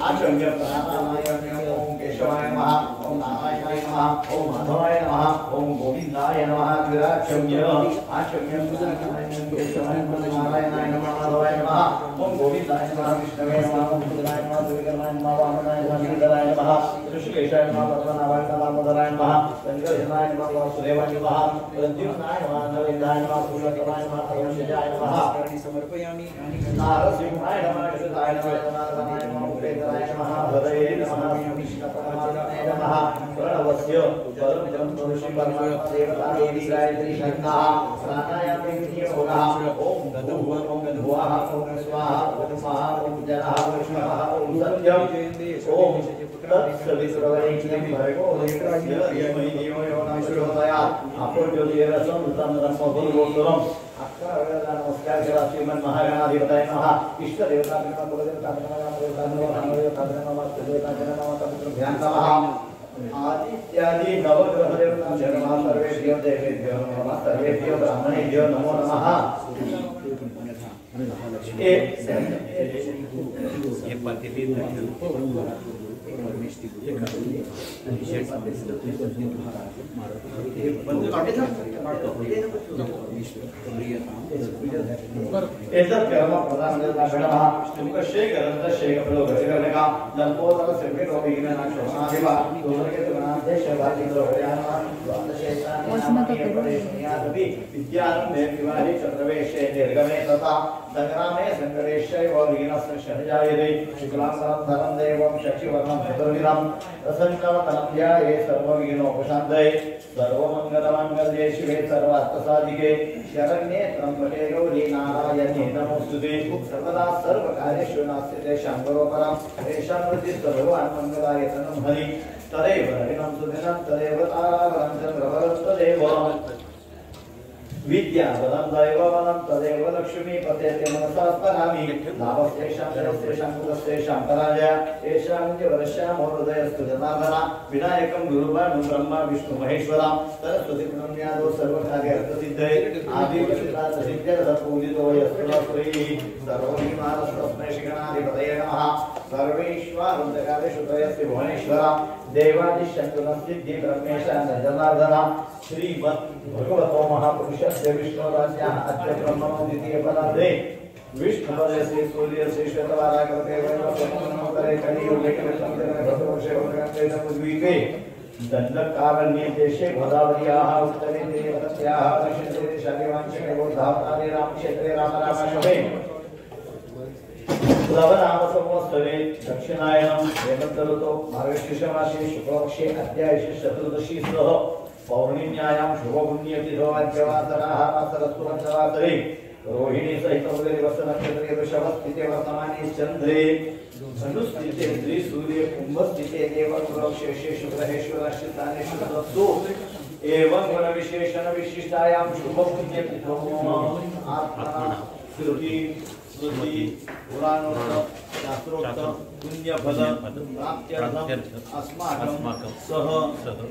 आचम्य प्राणायामाय ओम केशवाय नमः ओम नारायणाय नमः ओम माधवाय नमः ओम गोविंदाय नमः आचम्य प्राणायामाय ओम केशवाय नमः नारायणाय नमः माधवाय नमः ओम गोविंदाय नमः विष्णवे नमः ओम बुद्धाय नमः दुर्गाय नमः वामनाय नमः श्रीधराय नमः ऋषिकेशाय नमः पद्मनाभाय नमः दामोदराय नमः संकर्षणाय नमः वासुदेवाय नमः प्रद्युम्नाय नमः नरेन्द्राय नमः पुरुषोत्तमाय नमः अयंशजाय नमः समर्पयामि नारसिंहाय नमः कृताय नमः उपेन्द्राय नमः हृदये नमः विष्णुपरमात्मने नमः प्रणवस्य परमं पुरुषं परमात्मा देवी गायत्री शक्ता प्राणायामे विनियोगः ओम गन्धः ओम गन्धः ओम स्वाहा ओम स्वाहा ओम जनः विष्णुः ओम सत्यं ओम तत्सवितुर्वरेण्यं भर्गो देवस्य धीमहि धियो यो न प्रचोदयात् अपोज्योतिरसं तन्नमोऽभिगोचरम् नमस्कार श्रीमन् महागणाधिपतये नमः इष्ट देवता नमः कुलदेवता नमः आदित्यादि नवग्रह देवता नमः सर्वेभ्यो देवेभ्यो नमः सर्वेभ्यो ब्राह्मणेभ्यो नमो नमः ये संग्रामे संगरेशय व वीरस्य शरजायते शुक्लांबरं धरं देवं शशिवर्णं चतुर्विधं प्रसन्नवतनभ्याये सर्वविघ्नोपशान्तये सर्वमङ्गलमाङ्गल्ये शिवे सर्वार्थसाधिके शरण्ये त्र्यम्बके गौरी नारायणे नमोस्तुते सर्वदा सर्वकार्येषु नास्ति शाम्बरोपरं तेषां वृद्धिस्तु भगवान् मङ्गलाय तन्नं हरि तदेव हरिणं सुदिनं तदेव तारावरं चन्द्रवरं तदेव विद्या बलं दैवबलं तदेव लक्ष्मी पतेते मनसा स्मरामि नामस्तेषां जलस्तेषां कुलस्तेषां पराजय येषां वरस्यां हृदयस्तु जनार्दना विनायकं गुरुवाणं ब्रह्मा विष्णु महेश्वरं सरस्वती प्रणम्यादो सर्वकार्यर्थसिद्धये आदिव्यसिद्ध्यर्थपूजितो यस्तुलश्री सर्वविघ्नानस्तस्मै श्रीगणाधिपतये नमः सर्वेश्वरन्तकालेषु त्रयस्य भुवनेश्वरं देवादिशक्तिनस्सिद्धि ब्रह्मेशान जनार्दना श्रीमद् भगवतो महापुरुषस्य विष्णुराज्ञः अद्य ब्रह्मणो द्वितीय पदार्थे विष्णुपदस्य सूर्यस्य श्वेतवाराकृते वैवस्वतमनोत्तरे कलियुगे भगवते भगवते नमोद्वीपे दण्डकारण्ये देशे गोदावर्याः उत्तरे देवतस्याः दक्षिणे शालिवांशे गोधावतारे रामक्षेत्रे रामरामाशमे लवनाम संवत्सरे दक्षिणायनं हेमन्तऋतौ मार्गशीर्षमासे शुक्लपक्षे अद्यायशे चतुर्दशी सह पौर्णिम्यायां शुभपुण्यतिथौ अद्यवासराः वासरस्तु पञ्चवासरे रोहिणी सहितं दिवसनक्षत्रे वृषभस्थिते वर्तमाने चन्द्रे धनुस्थिते त्रिसूर्ये कुम्भस्थिते देवगुरुशेषेषु ग्रहेषु स्थानेषु तत्सु एवं गुणविशेषण विशिष्टायां शुभपुण्यतिथौ आत्मना श्रुति स्मृति पुराणोक्त शास्त्रोक्त पुण्यफल प्राप्त्यर्थम् अस्माकं सह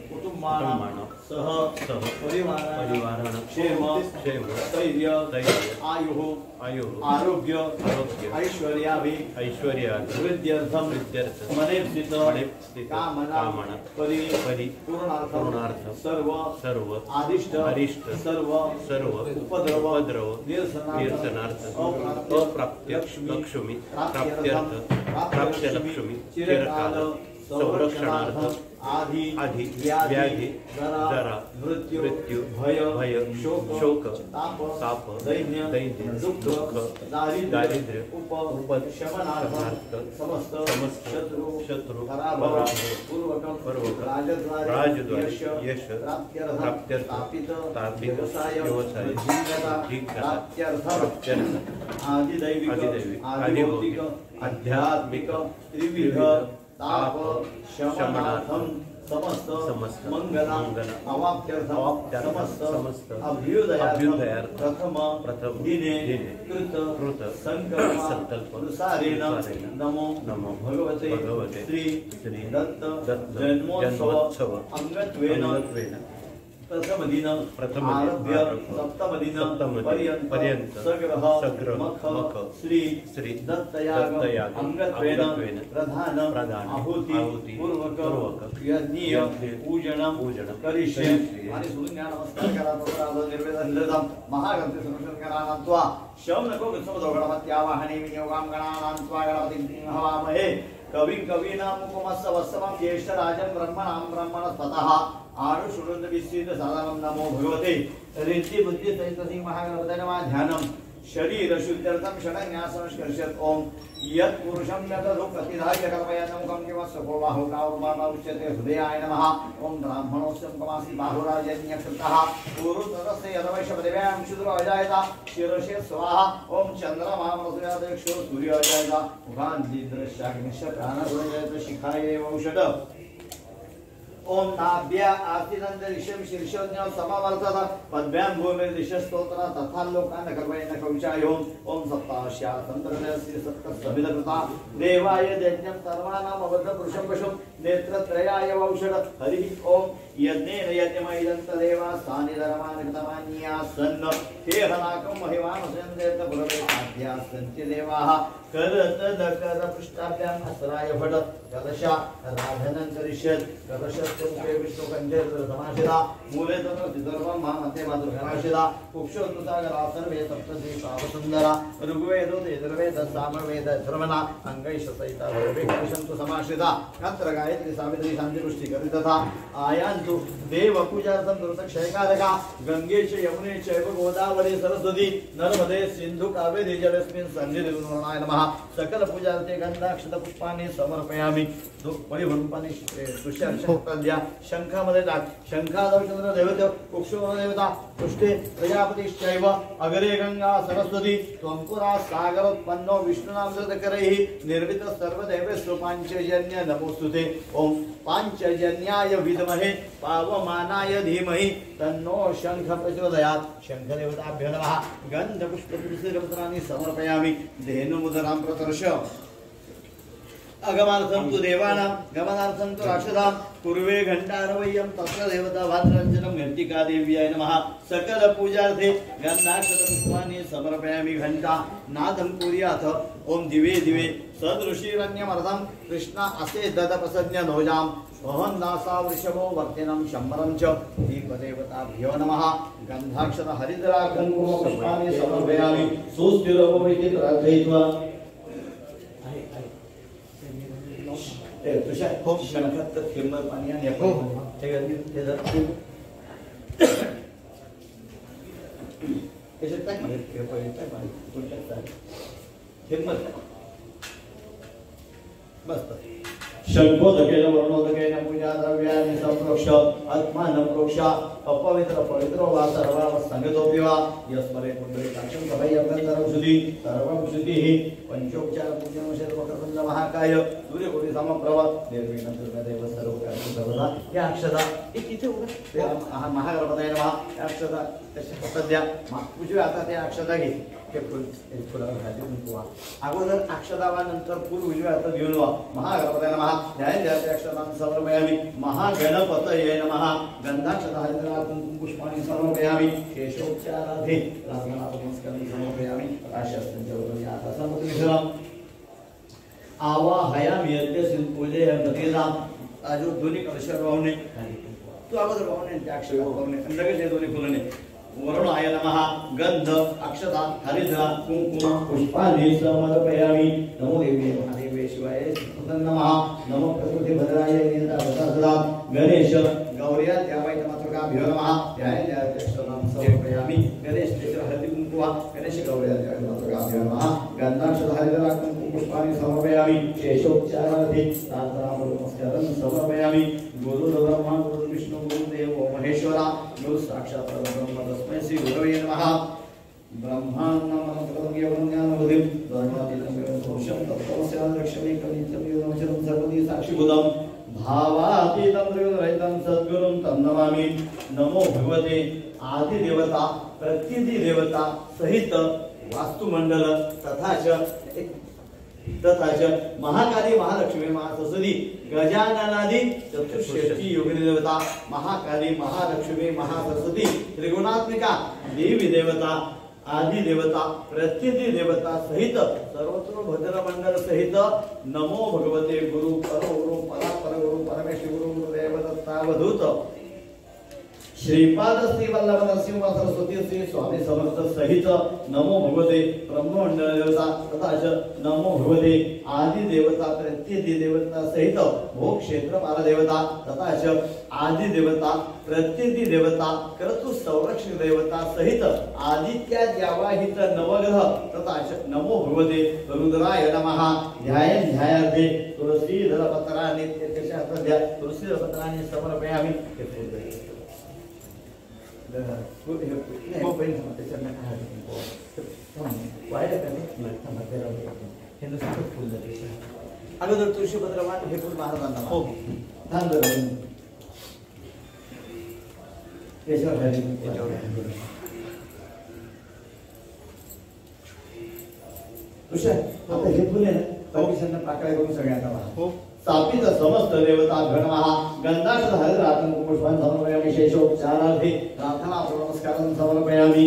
कुटुम्बानां सह परिवाराणां क्षेम स्थैर्य आयुः आरोग्य ऐश्वर्याभि वृद्ध्यर्थं मनेप्सित कामना परिपूर्णार्थं सर्व अरिष्ट सर्व उपद्रव निरसनार्थं अप्राप्य लक्ष्मी प्राप्य लक्ष्मी चिरकाल संरक्षणार्थं आदि व्याधि जरा मृत्यु भय शोक ताप दैन्य दुख दारिद्र्य उपशमनार्थं समस्त शत्रु पूर्वक राजद्वार यश प्राप्त्यर्थ तार्किक व्यवसाय प्राप्त्यर्थ आदिदैविक आदिभौतिक आध्यात्मिक त्रिविध ताप शमनार्थम समस्त मंगला अवाप्त्यर्थम समस्त अभ्युदयार्थ प्रथम दिने कृत संकल्प अनुसारेण नमो भगवते श्री दत्त जन्मोत्सव अंगत्वेन प्रथम दिन आरभ्य सप्तम दिन पर्यंत सग्रह मख श्री दत्तयाग अंगत्वेन प्रधान आहुति पूर्वक यज्ञ पूजनम करिष्ये आणि सूर्या नमस्कार करा प्रसाद निर्वेदन महागणपती संरक्षण करा त्वा शौनको गणपत्यावाहने विनियोगां गणानां त्वा गणपतिं हवामहे कविं कवीनां मुखमस्सवस्सवं ज्येष्ठराजं ब्रह्मणस्पतः आरुषुरुद्ध विस्सित साधारणं नमो भगवते रिद्धि बुद्धि सहित सिंह महागणपतये नमः ध्यानं शरीर शुद्ध्यर्थं षडन्यासंस्कर्षत् ओम यत् पुरुषं यतदुःखतिधाय कल्पयन् मुखं किमस्सको बाहुकावमाना उच्यते हृदयाय नमः ओम ब्राह्मणोऽस्यं कमासि बाहुराजन्यकृतः पूर्वतरस्य यदवैश्वदेव्यां क्षुद्रवजायता शिरसे स्वाहा ओम चन्द्रमा मनसुयादेक्षो सूर्याजायता मुखान्दिदृश्याग्निश्च प्राणगुणजयत शिखाय औषध ओम नाभ्या आर्तिनंदरिषं शीर्षोज्ञ समावर्तत पद्भ्यां भूमि ऋषस्तोत्र तथा लोकान् कल्पयन् कौचायों ओम सप्ताश्या तंत्रस्य सप्तसविदकृता देवाय यज्ञं सर्वानाम् अवद्ध पुरुषं पशुं नेत्रत्रयाय औषध हरि ओम यज्ञेन यज्ञमयदन्त देवास्तानि धर्मान् हेहनाकं महिमानसंदेत पुरवे साध्या सन्ति देवाः करतदकर पृष्ठाभ्याम् असराय भट कलशा राधनं करिष्यत् कलशस्य मुखे विष्णु कंठे समाशिता मूले तत्र सर्वं मध्ये मातृघराशिता कुक्षोत्सागरा सर्वे सप्तदि सावसुन्दरा ऋग्वेदो यजुर्वेद सामवेद धर्मना अंगैष सहिता भवे कलशन्तु समाश्रिता अत्र गायत्री सावित्री शान्तिपुष्टि करितथा आयान्तु देव पूजार्थं दुर्तक्षयकारका गंगे च यमुने चैव गोदावरी सरस्वती नर्मदे सिन्धु कावेरी जलेस्मिन् सन्निधिर्गुणाय नमः सकल पूजार्थे गंधाक्षत पुष्पाणि समर्पयामि परिभ्रमपाणि तुष्यार्चकल्या शंखामध्ये टाक शंखादवचंद्र देवता कुक्षोर देवता पुष्टे प्रजापतिश्चैव अग्रे गंगा सरस्वती त्वंपुरा सागरोत्पन्नो विष्णुनामकृतकरैः निर्मित सर्वदेवेषु पांचजन्य नमोस्तुते ओम पांचजन्याय विद्महे पावमानाय धीमहि तन्नो शंख प्रचोदयात् शंख देवताभ्यो नमः गंध पुष्प पुष्पराणि समर्पयामि धेनुमुदरां प्रतर्श अगमार्थं तु देवानां गमनार्थं तु राक्षसां पूर्वे घंटारवय्यं तत्र देवता भाद्रञ्जनं घंटिका देव्याय नमः सकल पूजार्थे गन्धाक्षत पुष्पाणि समर्पयामि घंटा नादं कुर्यात् ओम दिवे दिवे सदृशीरण्यमर्धं कृष्ण असे ददपसज्ञ नोजां मोहनदासा वृषभो वर्तिनं शम्बरं च दीपदेवताभ्यो नमः गन्धाक्षत हरिद्रा कुङ्कुम पुष्पाणि समर्पयामि सुस्थिरो इति प्रार्थयित्वा तुषार खूप शंखत हिम्मत पाणी आणि हो हे जर त्याच्यात काय म्हणत काय पाणी कोणत्या हिम्मत बस शंखोदकेन वर्णोदकेन पूजा द्रव्यानि संप्रोक्ष आत्मानं प्रोक्ष अपवित्र पवित्र वा सर्व संगतोपिवा यस्मरे पुंडरीकाक्षं कवयगंधरौषधि सर्वौषधिः पंचोपचार पूजनमशेत वक्रतुंड महाकाय सूर्यकोटि समप्रभ निर्विघ्नं सर्वदेव सर्वकार्यं सर्वदा या अक्षता इथे उभा महागणपतये नमः या अक्षता त्याच्या सध्या उजव्या आता त्या अक्षता घे हे फुलावर घालून कुंकू अगोदर अक्षतावा नंतर फुल उजव्या हातात घेऊन वा महागणपतये नमः ध्यान अक्षतां समर्पयामि महागणपतये नमः गंधाक्षत हरिद्रा कुंकुम पुष्पाणि समर्पयामि केशोपचारार्थे रासनापनस्करं समर्पयामि राशस्त्रं आता समर्पयामि आवाहयामि यज्ञस्मिन् पूजयामि प्रतिदां आजो दोन्ही कलशावर वाहूने तू अगोदर वाहूने त्या अक्षतावर वाहूने लगेच हे दोन्ही फुलाने वरुणाय नमः गंध अक्षता हरिद्रा कुंकुम पुष्पाणि समर्पयामि नमो देवी महादेवे शिवाय नमः नमो प्रकृति भद्राय सदा गणेश गौर्या त्यावै मातृकाभ्यो नमः ध्यायाध्यक्षतां समर्पयामि गणेश चित्र हरिद्रा कुंकुम गणेश गौर्या त्यावै मातृकाभ्यो नमः गंधाक्षत हरिद्रा कुंकुम पुष्पाणि समर्पयामि केशोपचारार्थे नमस्कारं समर्पयामि गुरु ब्रह्मा गुरु विष्णु गुरुदेव महेश्वरा गुरु साक्षात् परब्रह्म तस्मै श्री गुरवे नमः साक्षीभूतम भावातीतं त्रिगुणरहितं सद्गुरुं तं नमामि। नमो भगवते आदि देवता प्रत्येति देवता सहित वास्तुमंडल तथा च महाकाली महालक्ष्मी महासरस्वती गजाननादि चतुष्षष्ठी योगिनी देवता महाकाली महालक्ष्मी महासरस्वती त्रिगुणात्मिका देवी देवता आदि देवता प्रत्येति देवता सहित सर्वत्र भद्र मंडल सहित नमो भगवते गुरु परगुरु परापर गुरु परमेश्वर गुरु गुरुदेव दत्तावधूत श्रीपाद श्री वल्लभ नरसिंह सरस्वती श्री स्वामी समर्थ सहित नमो भगवते ब्रह्ममंडल देवता तथा नमो भगवते आदि देवता प्रत्येति देवता सहित भोग क्षेत्र पाल देवता तथा आदि देवता प्रत्येति देवता क्रतु संरक्षण देवता सहित आदित्य द्यावाहित नवग्रह तथा नमो भगवते रुद्राय नमः। ध्यायन् ध्यायार्थे तुलसीदल पत्राणि तुलसीदल पत्राणि समर्पयामि। अगोदर तुळशीपत्र वाट हे फुल महाराजांना हो थांब याच्यावर तुषार आता हे फुल आहे ना पाकिस्तानला पाकळ्या करून सगळ्यांना हो स्थापित समस्त देवता गणमहा गंधाक्ष हरिद्रातन पुष्पान् समर्पयामि। शेषोपचारार्थे प्रार्थना नमस्कारं समर्पयामि।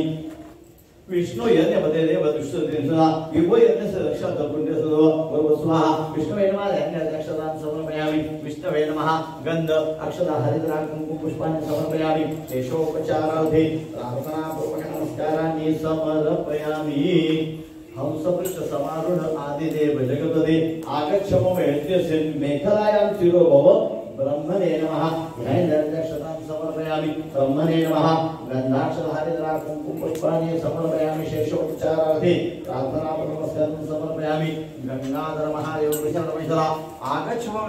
विष्णु यज्ञपते देव दुष्टदेवता विभो यज्ञस्य रक्षात् पुण्यसदो वस्वाहा विष्णवे नमः यज्ञाक्षदान् समर्पयामि। विष्णवे नमः गंध अक्षदा हरिद्रातन पुष्पान् समर्पयामि। शेषोपचारार्थे प्रार्थना नमस्काराणि समर्पयामि। हंसपृष्ठ समारूढ़ आदिदेव जगपते आगच्छ मम यज्ञस्य मेखलायां शिरो भव। ब्रह्मणे नमः ध्यानक्षतां समर्पयामि। ब्रह्मणे नमः गन्धाक्षरहरिद्राकं पुष्पाणि समर्पयामि। शेषोपचारार्थे प्रार्थना नमस्कारं समर्पयामि। गंगाधर महादेव विष्णुरमेश्वर आगच्छ मम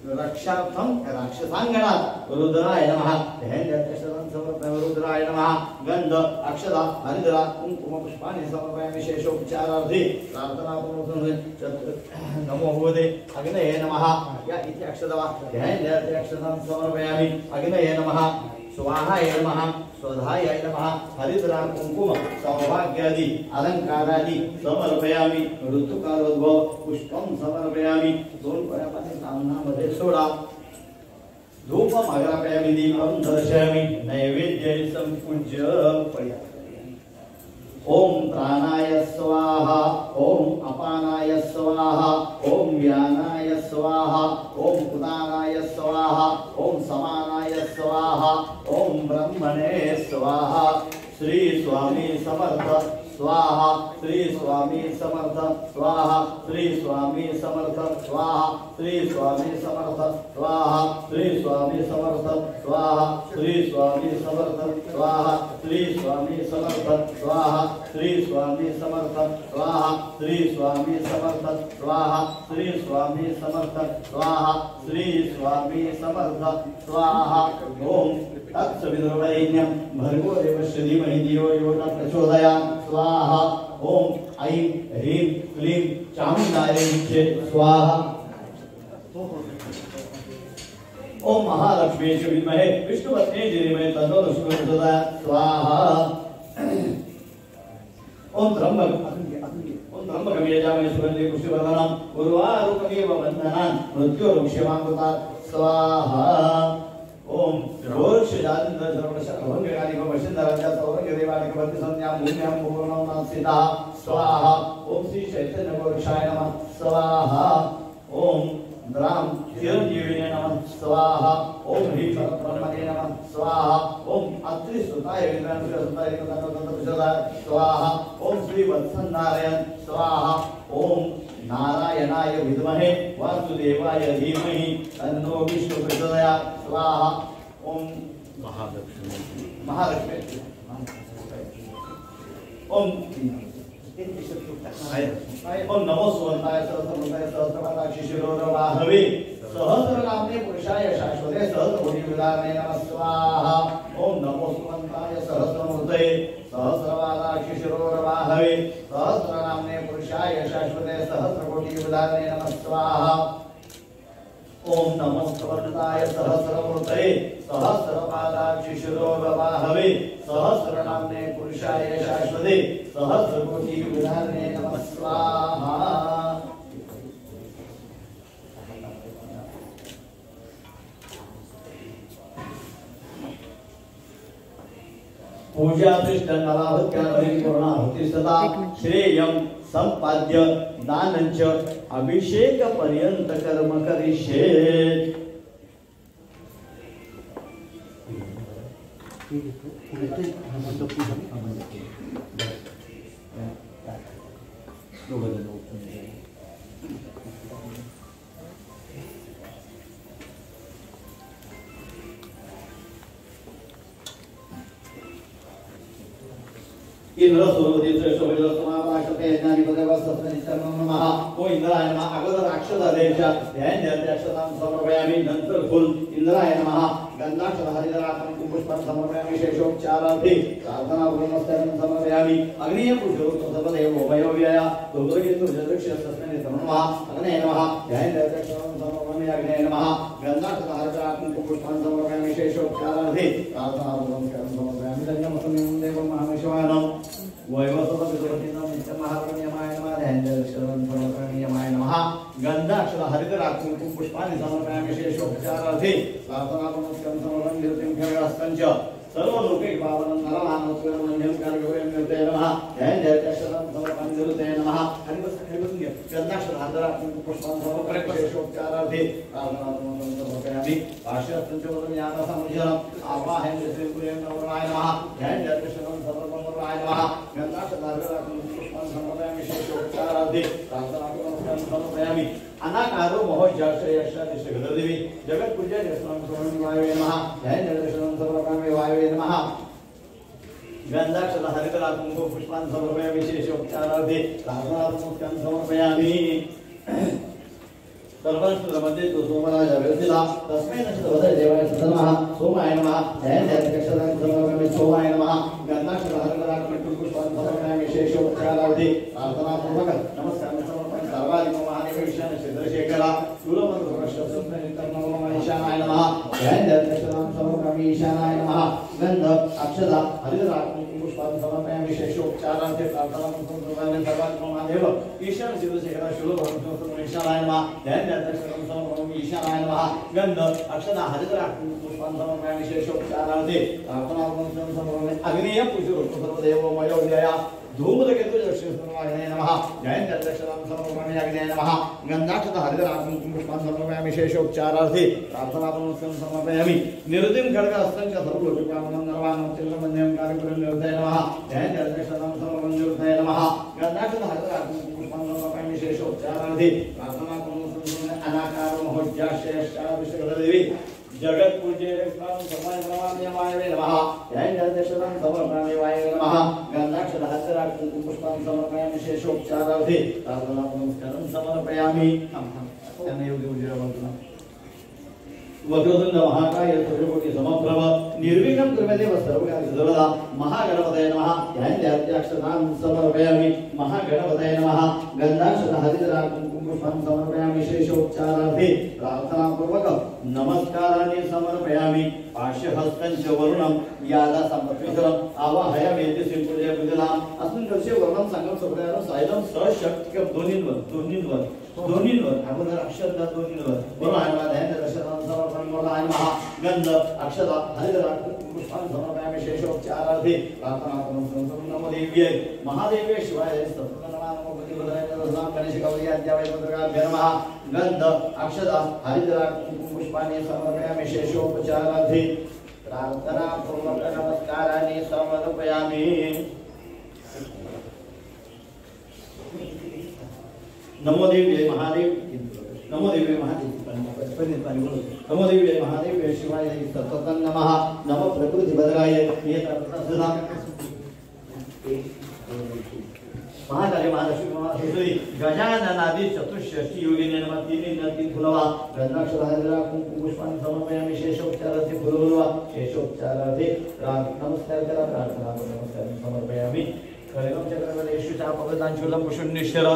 रक्षार्थं राक्षसांगणात् रुद्राय नमः ध्यानक्षतां समर्पयामि। रुद्राय नमः गंध अक्षता हरिद्रा कुंकुम पुष्पाणि समर्पयामि। शेषोपचारार्थे प्रार्थना नमो भगवते अग्नये नमः या इति अक्षतवा ध्यानक्षतां समर्पयामि। अग्नये नमः स्वाहाय नमः स्वधाय नमः हरिद्रा कुंकुम सौभाग्यादि अलंकारादि समर्पयामि। ऋतुकालोद्भव पुष्पं समर्पयामि। दोन परापाने सामनामध्ये सोडा धूपम अग्रापयामि। दीपं दर्शयामि। नैवेद्य संपूज्य पयामि। ओम प्राणाय स्वाहा ओम अपानाय स्वाहा ओम व्यानाय स्वाहा ओम उदानाय स्वाहा ओम समानाय स्वाहा ओम ब्रह्मणे स्वाहा। श्री स्वामी समर्थ स्वाहा श्री स्वामी समर्थ स्वाहा श्री स्वामी समर्थ स्वाहा श्री स्वामी समर्थ स्वाहा श्री स्वामी समर्थ स्वाहा श्री स्वामी समर्थ स्वाहा श्री स्वामी समर्थ स्वाहा श्री स्वामी समर्थ स्वाहा श्री स्वामी समर्थ स्वाहा श्री स्वामी समर्थ स्वाहा श्री स्वामी समर्थ स्वाहा। ओम तत्सवितुर्वरेण्यं भर्गो देवस्य धीमहि धियो यो न प्रचोदयात् स्वाहा। ओम ऐं ह्रीं क्लीं चामुण्डायै स्वाहा। ओम महालक्ष्मी च विद्महे विष्णुपत्न्यै धीमहि तन्नो लक्ष्मी प्रचोदयात् स्वाहा। ओम त्र्यंबकं यजामहे सुगन्धिं पुष्टिवर्धनम् उर्वारुकमेव बन्धनान् मृत्योर्मुक्षमामृतात् स्वाहा। ओम रोषजानंद सर्वशक्तिभंगकारि वशिंधराजा सौरंगदेवानि भक्ति संज्ञा भूम्यां पूर्णं नासिता स्वाहा। ओम श्री चैतन्य पुरुषाय नमः स्वाहा। ओम द्राम चिरंजीविने नमः स्वाहा। ओम ह्रीं परब्रह्मणे नमः स्वाहा। ओम अत्रि सुताय विद्वांसुर सुताय तंत्र स्वाहा। ओम श्री वत्सनारायण स्वाहा। ओम नारायणाय विद्महे वासुदेवाय धीमहि तन्नो विष्णु प्रचोदयात् स्वाहा। ओम महालक्ष्मी ओम ओम नमो सुवंताय सहस्रमुखाय सहस्रपादाक्षि शिरोरवाहवे सहस्रनाम्ने पुरुषाय शाश्वते सहस्रकोटि विदाने नमः स्वाहा। ओम नमो सुवंताय सहस्रमूर्तये सहस्रपादाक्षि हवे सहस्रनाम्ने पुरुषाय शाश्वते सहस्रकोटि विधाने नमः स्वाहा ओम नमो समर्पिताय सहस्रमूर्तये सहस्रपादाक्षिशिरोगवाहवे सहस्रनाम्ने पुरुषाय शाश्वते सहस्रकोटि विधाने नमः स्वाहा पूजा पूर्णाहुतिस्तथा श्रेयं संपाद्य दानंच अभिषेक पर्यंत कर्म करिष्ये इंद्राय नमः अगोदर अक्षदादेशा ध्यान समर्पयामि नंतर फुल इंद्राय नमः गंधाक्षर हरिद्राक्षं पुष्पं समर्पयामि शेषोपचारार्थी प्रार्थना ब्रह्मस्तानं समर्पयामि अग्निय पुरुषोत्तम सर्वदेव वयोव्यय दुर्गेतु जदृक्षस्तस्मै नमः अग्ने नमः ध्यान समर्पयामि अग्ने नमः गंधाक्षर हरिद्राक्षं पुष्पं समर्पयामि शेषोपचारार्थी प्रार्थना ब्रह्मस्तानं समर्पयामि धन्यमस्तं देवं महामेश्वरानं वैवस्वतपितृपतिनामित्यमहारण्यमाय नमः ध्यानदर्शनं समर्पयामि नमः गन्धाक्षर हरिद्राक्षं पुष्पाणि समर्पयामि शेषोपचारार्थी प्रार्थनापनस्कं समर्पयामि निरुतिं खगहस्तञ्च सर्वलोके पावनं नरमानवत्वं मन्यं कार्गोयं नमः ध्यानदर्शनं समर्पयामि निरुते नमः गन्धाक्षर हरिद्राक्षं पुष्पाणि समर्पयामि शेषोपचारार्थी प्रार्थनापनस्कं समर्पयामि भाष्यस्तञ्च वदन्यासमुज्जलम् आवाहयं श्रीपुरें नमः ध्यानदर्शनं समर्पयामि नमः समर्पयामि अनाकारो महोज्जाक्षयश्चादिशगदेवी जगत पूज्य वायवे नमः ध्यानदर्शनं समर्पयामि वायवे नमः गन्धाक्षर हरिद्राक्षं पुष्पान् समर्पयामि शेषोपचारार्थी प्रार्थनार्थं समर्पयामि सर्वश्रुतमध्ये तो सोमराज विरचिता तस्मै नक्षत्रवदे देवाय नमः सोमाय नमः ध्यानदर्शनं समर्पयामि सोमाय नमः गन्धाक्षर हरिद्राक्षं पुष्पान् समर्पयामि शेषोपचारार्थी प्रार्थनापूर्वक नमस्कारं समर्पयामि सर्वाधिको महादेवेशान चन्द्रशेखर ईशानाय नमः ध्यानदर्शनं समर्पयामि ईशानाय नमः गन्ध अक्षत हरिद्राक्षं पुष्पान् समर्पयामि शेषोपचारार्थी प्रार्थनापूर्वक सर्वाधिको महादेव ईशान चन्द्रशेखर ईशानाय नमः ध्यानदर्शनं समर्पयामि ईशानाय नमः गन्ध अक्षत हरिद्राक्षं पुष्पान् समर्पयामि शेषोपचारार्थी प्रार्थनापूर्वक समर्पयामि अग्नेय पुरुषोत्तम सर्वदेवो मयोव्यय धूमकेतु दक्षिणाग्ने नमः ध्यानदर्शनं समर्पयामि अग्ने नमः गन्धाक्षत हरिद्राक्षं पुष्पान् समर्पयामि शेषोपचारार्थी प्रार्थनापूर्वक समर्पयामि निरुतिं खड्गहस्तं च सर्वलोकपावनं नरवाणं मन्यं कार्यकुलं निरुते नमः ध्यानदर्शनं समर्पयामि निरुते नमः गन्धाक्षत हरिद्राक्षं पुष्पान् समर्पयामि शेषोपचारार्थी प्रार्थनापूर्वक अनाकारो महोज्जाक्षयश्चादिशगदेवी जगत पूज्य समर्पयामि वायवे नमः ध्यानदर्शनं समर्पयामि वायवे नमः गन्धाक्षर हरिद्राक्षं पुष्पान् समर्पयामि शेषोपचारार्थी प्रार्थनापूर्वक समर्पयामि वक्रतुंड महाकाय सूर्यकोटि समप्रभ निर्विघ्नं कुर्वदेव सर्वकार्यसिद्धिदा महागणपतये नमः ध्यानदर्शनं समर्पयामि महागणपतये नमः गन्धाक्षर हरिद्राक्षं पुष्पान् समर्पयामि शेषोपचारार्थी प्रार्थनापूर्वक नमस्काराणि समर्पयामि पार्श्वहस्तं च वरुणं यादा संपत्तिकरम् आवाहयामि पूजय पूजनाम् अस्मिन् वर्षे वर्णं संगम सप्रयानं सायलं सशक्तिकं दोन्हींवर अगोदर अक्षर दोन्हींवर वरुणाय नमः ध्यानदर्शनं समर्पयामि वरुणाय नमः गन्ध अक्षत हरिद्राक्षं पुष्पान् समर्पयामि शेषोपचारार्थी प्रार्थनापूर्वक नमो देव्यै महादेव्यै शिवाय गंध अक्षत हरिद्राक्षं पुष्पाणि समर्पयामि शेषोपचारार्थी प्रार्थनापूर्वक नमस्काराणि समर्पयामि नमो देव्यै महादेव नमो देव्यै महादेव नमो देव्यै महादेव्यै शिवाय सततं नमः नमो प्रकृतिभद्राय एतत्सदा महाकाली महालक्ष्मी महाश्री गजाननादि चतुष्षष्टि योगिने नमः तीन फुलवा गन्धाक्षर हरिद्राक्षं पुष्पाणि समर्पयामि शेषोपचारार्थी फुलवा शेषोपचारार्थी नमस्कार करा प्रार्थना नमस्कार समर्पयामि खड्गं चक्रवदेषु चापवदाञ्चूलं पुष्णिश्चर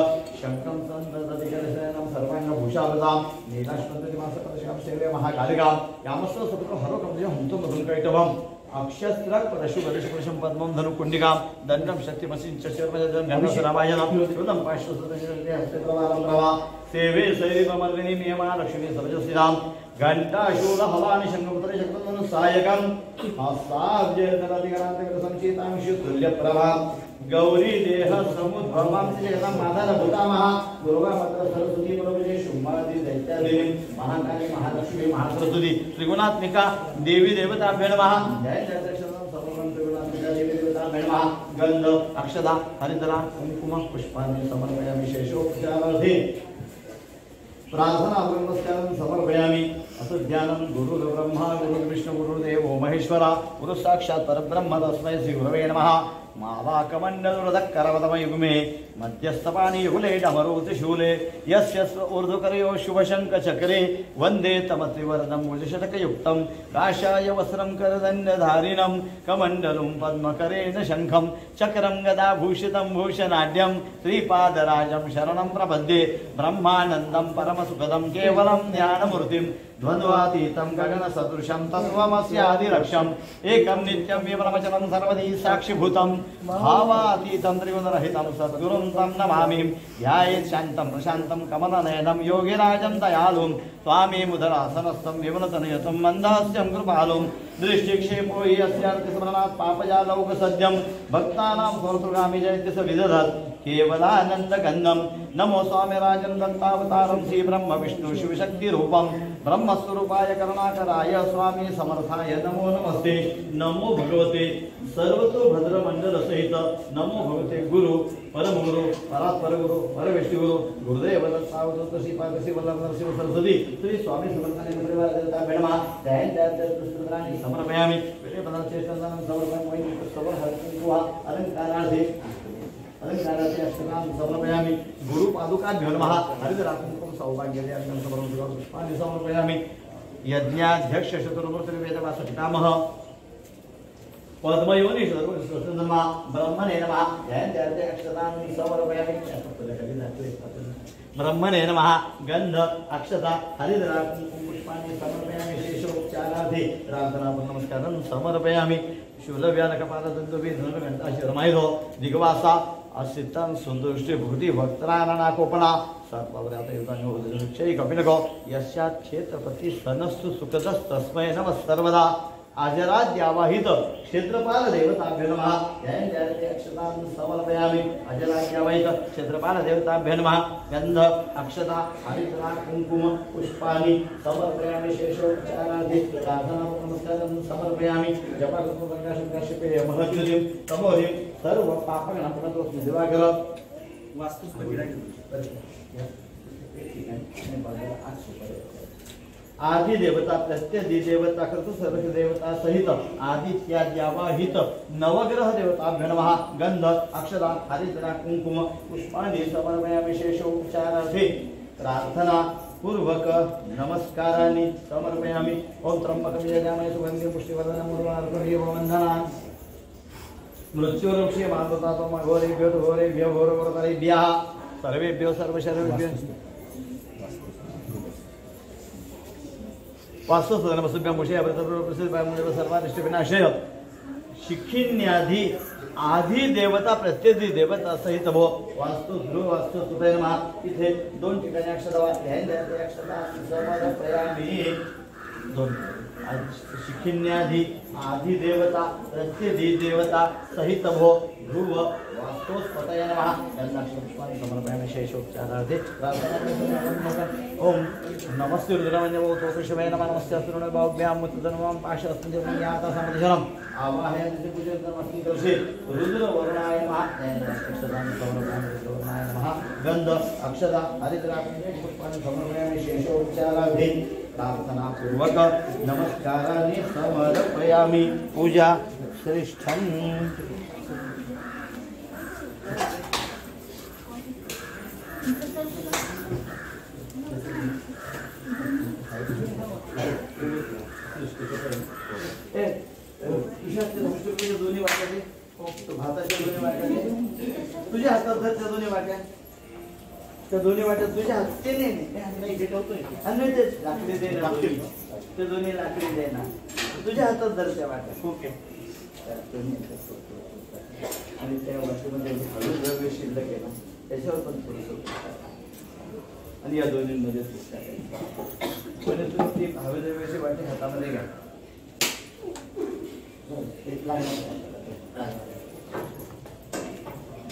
शङ्खं सन्ददधिकरशयनं सर्वाङ्गभूषावतां नीलाश्वन्तरिमासपदशां सेवे महाकालिकां यामस्व सुपुत्र हरोकमजं हंतो मधुकैटवम् अक्षस्त्रक परशुपदशपुरुषं पद्मं धनुकुण्डिकां दण्डं शक्तिमसिञ्च चर्मजं घनशरामायणं शूलं पार्श्वसुतनिर्देहस्तेत्रवालं प्रभा सेवे शैरीमर्दिनी नियमा लक्ष्मी सर्वजस्थितां घण्टाशूलहलानि शङ्खपुत्रे शक्तमनु सायकं हस्ताब्जेतरधिकरान्तकसंचितांशु तुल्यप्रभां गौरी देह समुद्भवां जगतं माधवभूतामः दुर्गामाता सरस्वती प्रभुजे शुम्भादि दैत्यादिनी महाकाली महालक्ष्मी महासरस्वती त्रिगुणात्मिका देवी देवताभ्यो नमः जय जय दक्षिणं सर्वं त्रिगुणात्मिका देवी देवताभ्यो नमः गंध अक्षता हरिद्रा कुंकुम पुष्पाणि समर्पयामि शेषोपचारार्थे प्रार्थना नमस्कारं समर्पयामि असुध्यानं गुरुर्ब्रह्मा गुरुर्विष्णु गुरुर्देवो महेश्वरा गुरु साक्षात् परब्रह्म तस्मै श्री गुरवे नमः मावाकमण्डलुरदक्करवदमयुग्मे मध्यस्थपाणियुगुले डमरुतिशूले यस्य ऊर्ध्वकरयो शुभशङ्खचक्रे वन्दे तमत्रिवरदं मुजषटकयुक्तं काषाय वस्त्रं करदण्डधारिणं कमण्डलुं पद्मकरेण शङ्खं चक्रं गदाभूषितं भूषणाढ्यं श्रीपादराजं शरणं प्रपद्ये ब्रह्मानन्दं परमसुखदं केवलं ज्ञानमूर्तिं द्वन्द्वातीतं गगनसदृशं तत्त्वमस्यादिलक्ष्यम् एकं नित्यं विब्रह्मचरं सर्वदी साक्षिभूतं भावातीतं त्रिगुणरहितं सद्गुरुं तं नमामि ध्यायेत् शान्तं प्रशान्तं कमलनयनं योगिराजं दयालुं स्वामीमुदरासनस्थं विमलतनयतं मन्दहास्यं कृपालुं दृष्टिक्षेपो हि अस्यार्थिस्मरणात् पापजालौकसद्यं भक्तानां स्वर्तुगामि जयति स विदधत् केवलानन्दगन्धं नमो स्वामिराजं दत्तावतारं श्रीब्रह्मविष्णु शिवशक्तिरूपं ब्रह्मस्वरूपाय करुणाकराय स्वामी समर्थाय नमो नमस्ते नमो भगवते सर्वतोभद्रमण्डल सहित नमो भगवते गुरु परमगुरु परात्परगुरु परमेष्टिगुरु गुरुदेव दत्तावधूत श्रीपादश्री वल्लभ नरसिंह सरस्वती श्री स्वामी समर्थाने परिवार देवता बेणमा जय जय स्तोत्राणि समर्पयामि वेदपदार्थेष्टानं समर्पयामि सवर्हकुवा अलंकारार्थे अलंकारार्थे अष्टकां समर्पयामि गुरुपादुकाभ्यो नमः हरिद्राकुंकुम सौभाग्यदेवं समर्पयामि पुष्पाणि समर्पयामि यज्ञाध्यक्ष चतुर्मूर्ति वेदवास पितामह पद्मयोनि नमः ब्रह्मणे नमः जय जय अक्षतां समर्पयामि ब्रह्मणे नमः गंध अक्षता हरिद्रा कुंकुम पुष्पाणि समर्पयामि शेषोपचारार्थे प्रार्थना नमस्कारं समर्पयामि शूलव्यालकपालदन्तुभि धनुर्घण्टाशिरमायुधो दिग्वासा असितं सुन्दृष्टि भूति भक्तराननाकोपणा सर्वव्रातयुतान्योदृक्षै कपिलको यस्यात् क्षेत्रपति सनस्तु सुखदस्तस्मै नमः सर्वदा अजराद्यावाहित क्षेत्रपाल देवताभ्यो नमः जय जय अक्षतां समर्पयामि अजराद्यावाहित क्षेत्रपाल देवताभ्यो नमः गंध अक्षता हरिद्रा कुंकुम पुष्पाणि समर्पयामि शेषोपचारार्थे प्रार्थना नमस्कारं समर्पयामि जपकल्पप्रकाशप्रकाशपे महद्युतिं तमोहिं सर्व पापगणं प्रणतोस्मि दिवाकर आदि देवता प्रत्यदि देवता कृत सर्व देवता सहित आदित्याद्यावाहित नवग्रह देवताभ्यो नमः गंध अक्षता हरिद्रा कुंकुम पुष्पाणि समर्पयामि शेषोपचारार्थे प्रार्थना पूर्वक नमस्काराणि समर्पयामि ओम त्र्यंबकं यजामहे सुगन्धिं पुष्टिवर्धनं उर्वारुकमेव वन्दनान् मृत्युरुक्षे मातृतातो घोरेभ्यो घोरेभ्यो घोरघोरतरेभ्यः सर्वेभ्यो सर्वशर्वेभ्यो वास्तुसदनमसुभ्यं सर्वारिष्टविनाशय शिखिन्यादि आदि देवता प्रत्यदि देवता सहित भो वास्तु ध्रुव वास्तु सुते नमः इथे दोन ठिकाणी अक्षता अक्षता समर्पयामि दोन शिखिन्यादि आदि देवता प्रत्यदि देवता सहित भो ध्रुव वास्तुस्पतये नमः गन्धाक्षपुष्पाणि समर्पयामि शेषोपचारार्थे ओम नमस्ते रुद्रमन्यवोतोषमये नमः नमस्ते अस्त्रुणभाव्यां मुत्तधनुवां पाशस्मृतिमन्याता समधिशनम् आवाहयामि पूजनमस्ति दर्शे रुद्रवर्णाय नमः अक्षतानि समर्पयामि रुद्रवर्णाय नमः गन्ध अक्षता हरिद्रा पुष्पाणि समर्पयामि शेषोपचारार्थे प्रार्थना पूर्वक नमस्काराणि समर्पयामि पूजा श्रेष्ठम् ईशान्य दोन्ही वाटाने भाताच्या दोन्ही वाटाने तुझ्या हातात धर त्या दोन्ही वाट्या. त्या दोन्ही वाट्या तुझ्या हातात ते नाही इथे ठेवतोय आणि ते लाकडी दे ना ते दोन्ही लाकडी दे ना तुझ्या हातात धर त्या वाट्या. ओके आणि त्या वाटेमध्ये हळू द्रव्य शिल्लक आहे ना त्याच्यावर पण थोडंसं आणि या दोन्हींमध्ये म्हणजे तुम्ही ती हवे द्रव्याची वाटी हातामध्ये घ्या.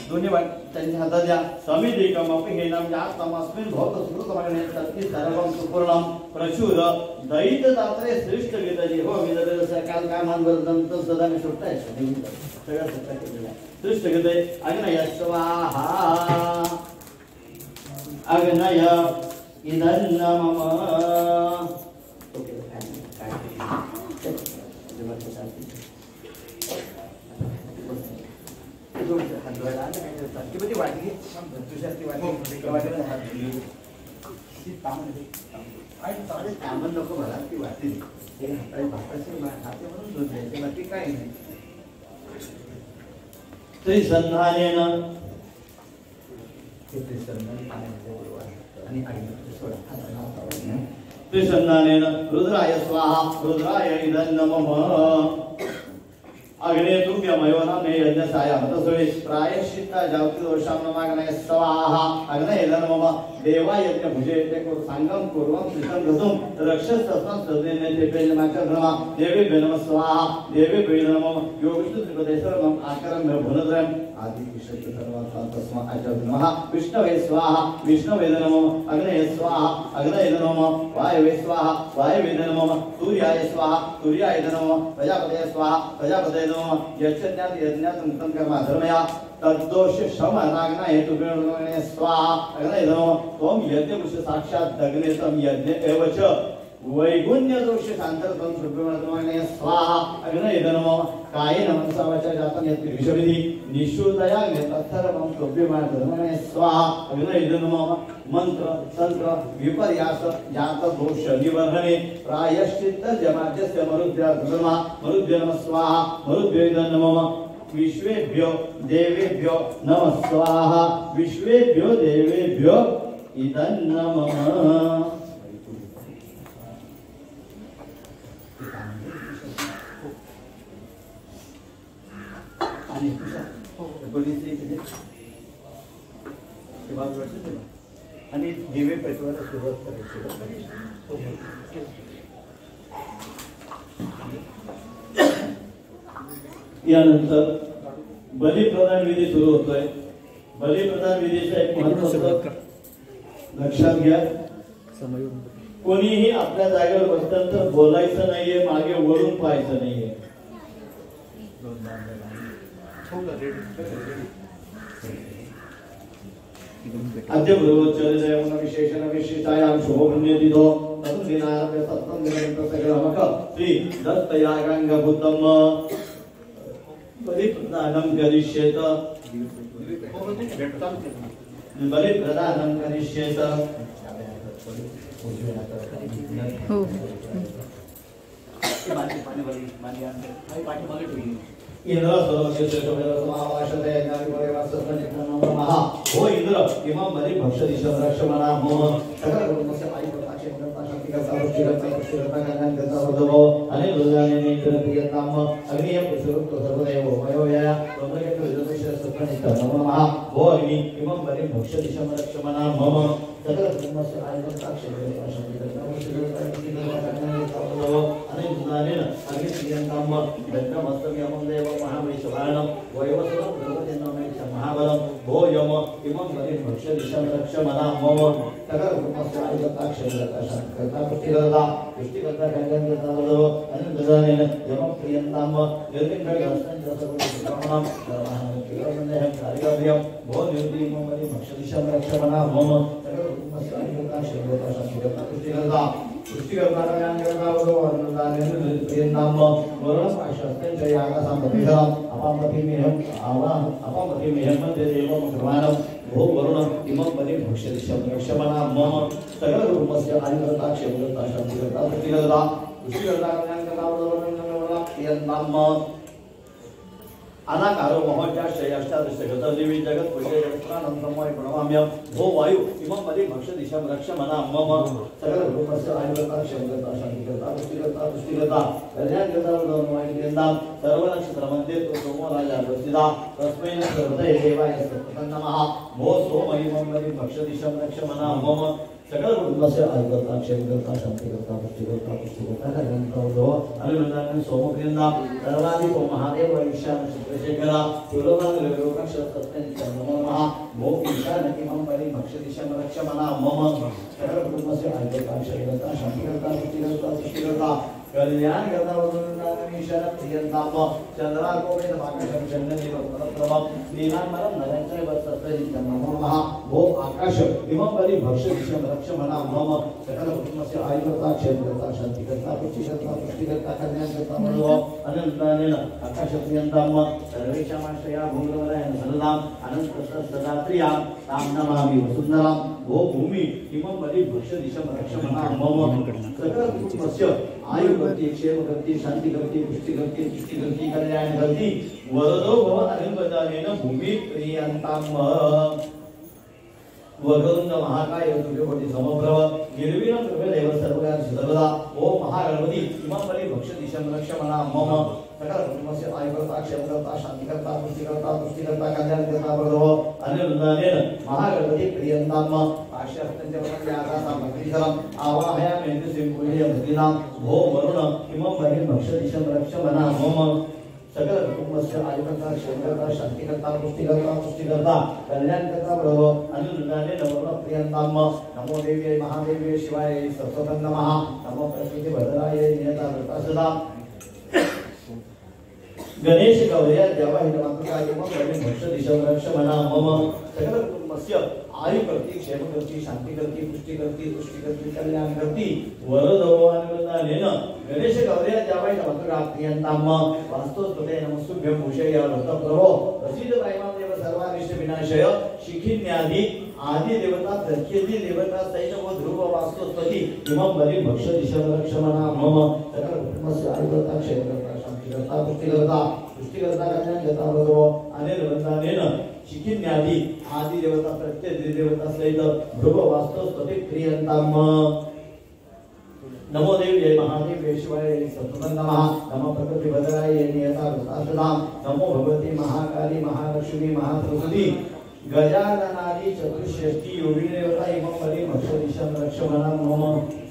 दोन्ही वाट त्यांच्या हातात द्या. समितिकमपि हेनं यात्तमस्मिन् भवतस्मृतमग्ने तत्ति सर्वं सुपूर्णं प्रचुर दैत्यदात्रे श्रेष्ठ गीताजी हो विदर सकाल कामांवरदंत सदा मी सुट्टाय सगळं सुट्टा केलेलं आहे. श्रेष्ठ गीते अग्नय स्वाहा अग्नय इदन्नमम. ओके काय हात धुवायला आलं काय करतात की बधी वाटली तुझ्या ती वाटली हात धुली ती तामन नको मला ती वाटली ते हाताने भाताचे हाते म्हणून धुत द्यायचे बाकी काही नाही. त्रिसंधानेन आणि त्रिसंधानेन रुद्राय स्वाहा रुद्राय इदन्नमम. अग्ने तुभ्यमयो नामे यज्ञसाय हतसुळे प्रायश्चित्ता जावती दोषांनमाग्नय स्वाहा अग्नय नमः देवा यज्ञ भुजे ते को संगम पूर्वं सिद्धं गतुं रक्षस्तस्मं सदेने ते पेजमाचा नमः देवी नमः स्वाहा देवी नमः यो विष्णु त्रिपदेश्वरं आकरं भुनद्रयम् आदि विशेष सर्वात्मा तस्मा आचार्य नमः विष्णवे स्वाहा विष्णवे नमः अग्नये स्वाहा अग्नये नमः वायवे स्वाहा वायवे नमः सूर्याय स्वाहा सूर्याय नमः प्रजापतये स्वाहा प्रजापतये नमः यज्ञात यज्ञात मुक्तं कर्म धर्मया तद्दोष शमनाग्ना हेतुभ्यो स्वाहा अग्नये नमः त्वं यज्ञपुरुष साक्षात् दग्ने तं यज्ञ एव च वैगुण्य दोष शांतरतं सुब्रह्मण्य स्वाहा अग्नये नमः कायेन मनसा वाचा जातं यत् विषविधि निशुद्धया तत्सर्वं सुब्रह्मण्य धर्मणे स्वाहा अग्नये नमः मंत्र तंत्र विपर्यास जात दोष निवर्हणे प्रायश्चित्त जमाजस्य मरुद्या धर्मः मरुद्य नमः स्वाहा मरुद्य नमः विश्वेभ्यो देवेभ्यो नमः स्वाहा विश्वेभ्यो देवेभ्यो इदं नमः. आणि दिवे पेटवायला सुरुवात करायची. यानंतर बलिप्रदान विधी सुरू होतोय. बलिप्रदान विधीचा एक महत्त्वाचं लक्षात घ्या. कोणीही आपल्या जागेवर बसल्यानंतर बोलायचं नाहीये मागे वळून पाहायचं नाहीये. अद्य ब्रह्मचर्य विशेषण विशिष्टायां शुभपुण्यतिथो तद्दिनारभ्य सप्तम दिनांक सगळमक श्री दत्तयागांगभूतम बलिप्रदानं करिष्येत बलिप्रदानं करिष्येत. हो इंद्र सर्वशेषमावाशते नमः. हो इंद्र इमां बलि भक्षदिशं रक्षमणा मम सकलकुटुम्बस्य आयुर्दाक्षेत्रता शक्तिकर्ता पुष्टिकर्ता गणगता वदवो अनेक रुद्राणि प्रियताम अग्निय पुरुषोक्त सर्वदेव वयोया ब्रह्मयज्ञ विदुष सत्पनिष्ठ नमः. हो अग्नि इमां बलि भक्षदिशं रक्षमणा मम सकलकुटुम्बस्य आयुर्दाक्षेत्रता शक्तिकर्ता पुष्टिकर्ता गणगता वदवो अनेक रुद्राणि अग्निप्रियताम दग्धमस्तमी अमं देव महावैश्वानम वैवस्वतं प्रगतिर्नमेच महाबलं. भो यम इमं बलिं भक्षदिशं रक्षमणा मम सकलकुटुम्बस्य आयुर्दाक्षेत्रता शक्तिकर्ता पुष्टिकर्ता गणगता वदवो अनेक रुद्राणि यमं प्रियताम निर्विघ्नं सर्वं कार्याभ्यं भो निर्ति इमं बलिं भक्षदिशं रक्षमणा मम सकलकुटुम्बस्य आयुर्दाक्षेत्रता शक्तिकर्ता पुष्टिकर्ता गणगता वदवो अनेक प्रियताम वरुणं पाशस्तेन यागासंपतिधरम् अपामपतिमेहं अपामपतिमेहं मध्ये देवं भगवानं. भो वरुण इमं बलिं भक्षदिशं रक्षमणा मम सकलकुटुम्बस्य आयुर्दाक्षेत्रता शक्तिकर्ता पुष्टिकर्ता गणगता वदवो अनाकारो महोज्जाश्रय अष्टादशगत देवी जगत पूज्य जगत्प्राणंदमय प्रणमाम्यं भो वायु इमं मदि भक्षदिशं रक्ष मना मम सकल रूपस्य आयुर्गता शंकरता शांतिकर्ता पुष्टिकर्ता कल्याणकर्ता वदनमयेन्द्रां सर्वनक्षत्रमध्ये तो सोमो राजा प्रसिद्धा तस्मै सर्वदे देवाय नमः भो सोम इमं मदि भक्षदिशं रक्ष मना मम सकल कुटुंबास्य आयुर्गता क्षेमकर्ता शांतिकर्ता पुष्टिकर्ता कल्याणकर्ता वदो अनुमंडन सोमप्रियंदा सर्वाधिको महादेव ईशान चंद्रशेखर सुलोकान लोकाक्ष सत्यं नमः भो ईशान इमं परि भक्षदिशं रक्ष मना मम सकल कुटुंबास्य आयुर्गता क्षेमकर्ता शांतिकर्ता पुष्टिकर्ता कल्याणकर्ता वदो ईशान प्रियंताम चंद्राकोपेन आकाशं चंदनेव परब्रह्म नीलांबरं नरञ्जय सत्यं नमः भो आकाश इमं परि भक्षदिशं रक्ष मना मम सकल कुटुंबस्य आयुर्गता क्षेमकर्ता शांतिकर्ता पुष्टिकर्ता कल्याणकर्ता वदो अनंतानेन आकाशप्रियंताम सर्वेषामाश्रया भूतवरायण सदाम् अनन्तसदात्रियां तां नमामि वसुन्धरां भो भूमि इमं परि भक्षदिशं रक्ष मना मम सकल कुटुंबस्य आयुर्गति क्षेमगति शांतिगति पुष्टिगति कल्याणगति वरदो भव अनिर्वचनेन भूमि प्रियंताम वक्रतुंड महाकाय सूर्यकोटि समप्रभ निर्विघ्नं कृपेदेव सर्वकार्येषु सर्वदा ओम महागणपति इमं परि भक्षदिशं रक्ष मना मम सकल कुटुंबस्य आयुर्गता क्षेमकर्ता शांतिकर्ता पुष्टिकर्ता कल्याणकर्ता वदो अनिर्वचनेन महागणपति प्रियंताम आवाहयामि सिंहूयं भो वरुण इमं परि भक्षदिशं रक्ष मना मम सकल कुटुंबस्य आयुर्गता क्षेमकर्ता शांतिकर्ता पुष्टिकर्ता कल्याणकर्ता वदो अनुदानेन वरुण प्रियंताम नमो देव्यै महादेव्यै शिवाय सरस्वती नमः नमो प्रकृति भद्रायै नियता प्रकाशदा गणेश गौर्या देवाहित मातृका इमं परि भक्षदिशं रक्ष मना मम सकल कुटुंबस्य आयुर्गति क्षेमगति शांतिगति पुष्टिगति कल्याणगति वरदो अनुदानेन गणेश गौर्या देवाहित मातृका प्रियंताम वास्तुस्पते नमस्तुभ्यं भूषय रत्नप्रभो प्रसीद प्रायमादेव सर्वानिष्ट विनाशय शिखिन्यादि आदि देवता प्रत्येदि देवता सहित वो ध्रुव वास्तुस्पति इमं परि भक्षदिशं रक्ष मना मम सकल कुटुंबस्य आयुर्गता क्षेमकर्ता शांतिकर्ता पुष्टिकर्ता कल्याणकर्ता वदो अनिर्वचनेन शिखिन्यादि आदि देवता प्रत्येक देवता सहित ध्रुव वास्तुस्पति प्रियंताम नमो देव्यै महादेव्यै शिवाय सततं नमः नमो प्रकृति भद्रायै नियता प्रकाशदां नमो भगवती महाकाली महालक्ष्मी महासरस्वती गजाननादि चतुष्षष्टि योगिनी देवता इमं परि भक्षदिशं रक्ष मना मम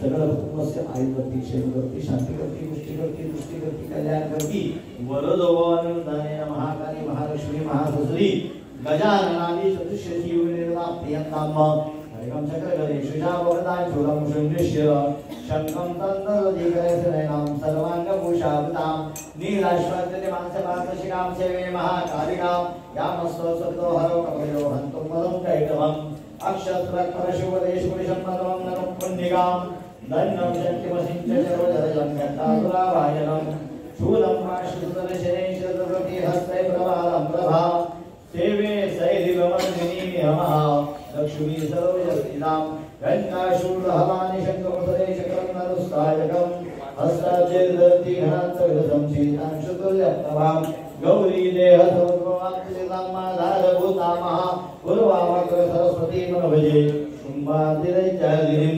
सकल कुटुंबस्य आयुर्गति क्षेमगति शांतिगति पुष्टिगति कल्याणगति वरदो अनुदानेन महाकाली महालक्ष्मी महासरस्वती गजाननादि चतुष्षष्टि योगिनी देवता प्रियंताम हरिकं चक्रगदे श्रीजावरदाय चूलं शृङ्गेश्य शङ्खं तन्तदधिकरसनयनं सर्वाङ्गभूषावतां नीलाश्वत्यते मांसपात्रशिखां सेवे महाकालिकां यामस्वसतो हरो कपयो हन्तुं मदं कैटवम् अक्षत्रपरशुवदेशपुरुषं मदं नरं पुण्यिकां दण्डं शक्तिमसिञ्च सर्वजरजं घण्टासुरावायनं शूलं पाशुसुतरशनैशतप्रति हस्ते प्रभालं प्रभा सेवे सैरिवमर्दिनी नमः लक्ष्मी सर्वजस्तिनां गङ्गाशूलहवानि शङ्खमुदरे चक्रं नरुस्तायकं हस्ताचेर्दर्ति घनान्तविदं शीतांशुतुल्यप्रभां गौरी देहसमुद्भवान्तिदां माधारभूतामः पूर्वामग्र सरस्वती मनोभजे शुम्भादिदैत्यादिनीं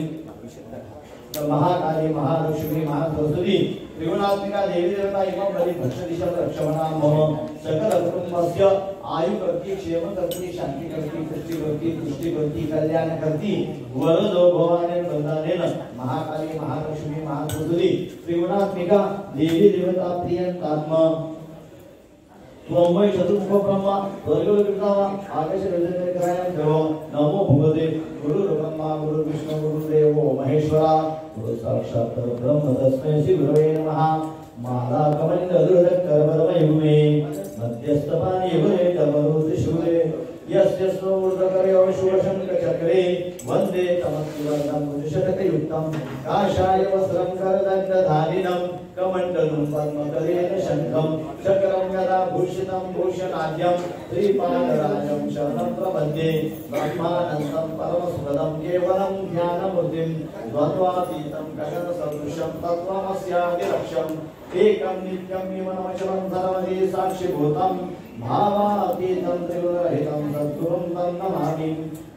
महाकाली महालक्ष्मी महासरस्वती त्रिगुणात्मिका देवी देवता इमं परि भक्षदिशं रक्ष मना मम सकल कुटुंबस्य आयुर्गति क्षेमगति शांतिगति पुष्टिगति कल्याणगति वरदो भवानेन वरदानेन महाकाली महालक्ष्मी महासरस्वती त्रिगुणात्मिका देवी देवता प्रियंतात्म त्वं चतुर्मुख ब्रह्मा स्वर्गलोकपितावा आकाशराजनकराय नमो भगवते गुरुर्ब्रह्मा गुरुर्विष्णु गुरुर्देवो महेश्वरा गुरु साक्षात् परब्रह्म तस्मै श्री गुरवे नमः माला कमलिन्दधुरकरपरमयुमे मध्यस्थपानि युगे तमरुत्रिशूले यस्य स्वूर्ध्वकर्यो शुभशङ्खचक्रे वन्दे तमत्कुलनं मुनिशतकयुक्तं काषाय वस्त्रं करदण्डधारिणं कमण्डलं पद्मकरेण शङ्खं चक्रं यदा भूषितं भूषणाढ्यं श्रीपादराजं शरणं प्रपद्ये ब्रह्मानन्दं परमसुखदं केवलं ज्ञानमूर्तिं द्वन्द्वातीतं गगनसदृशं तत्त्वमस्यादिलक्ष्यम् एकं नित्यं विमनमचलं सर्वदि साक्षिभूतं भावातीतं त्रिगुणरहितं सद्गुरुं तं नमामि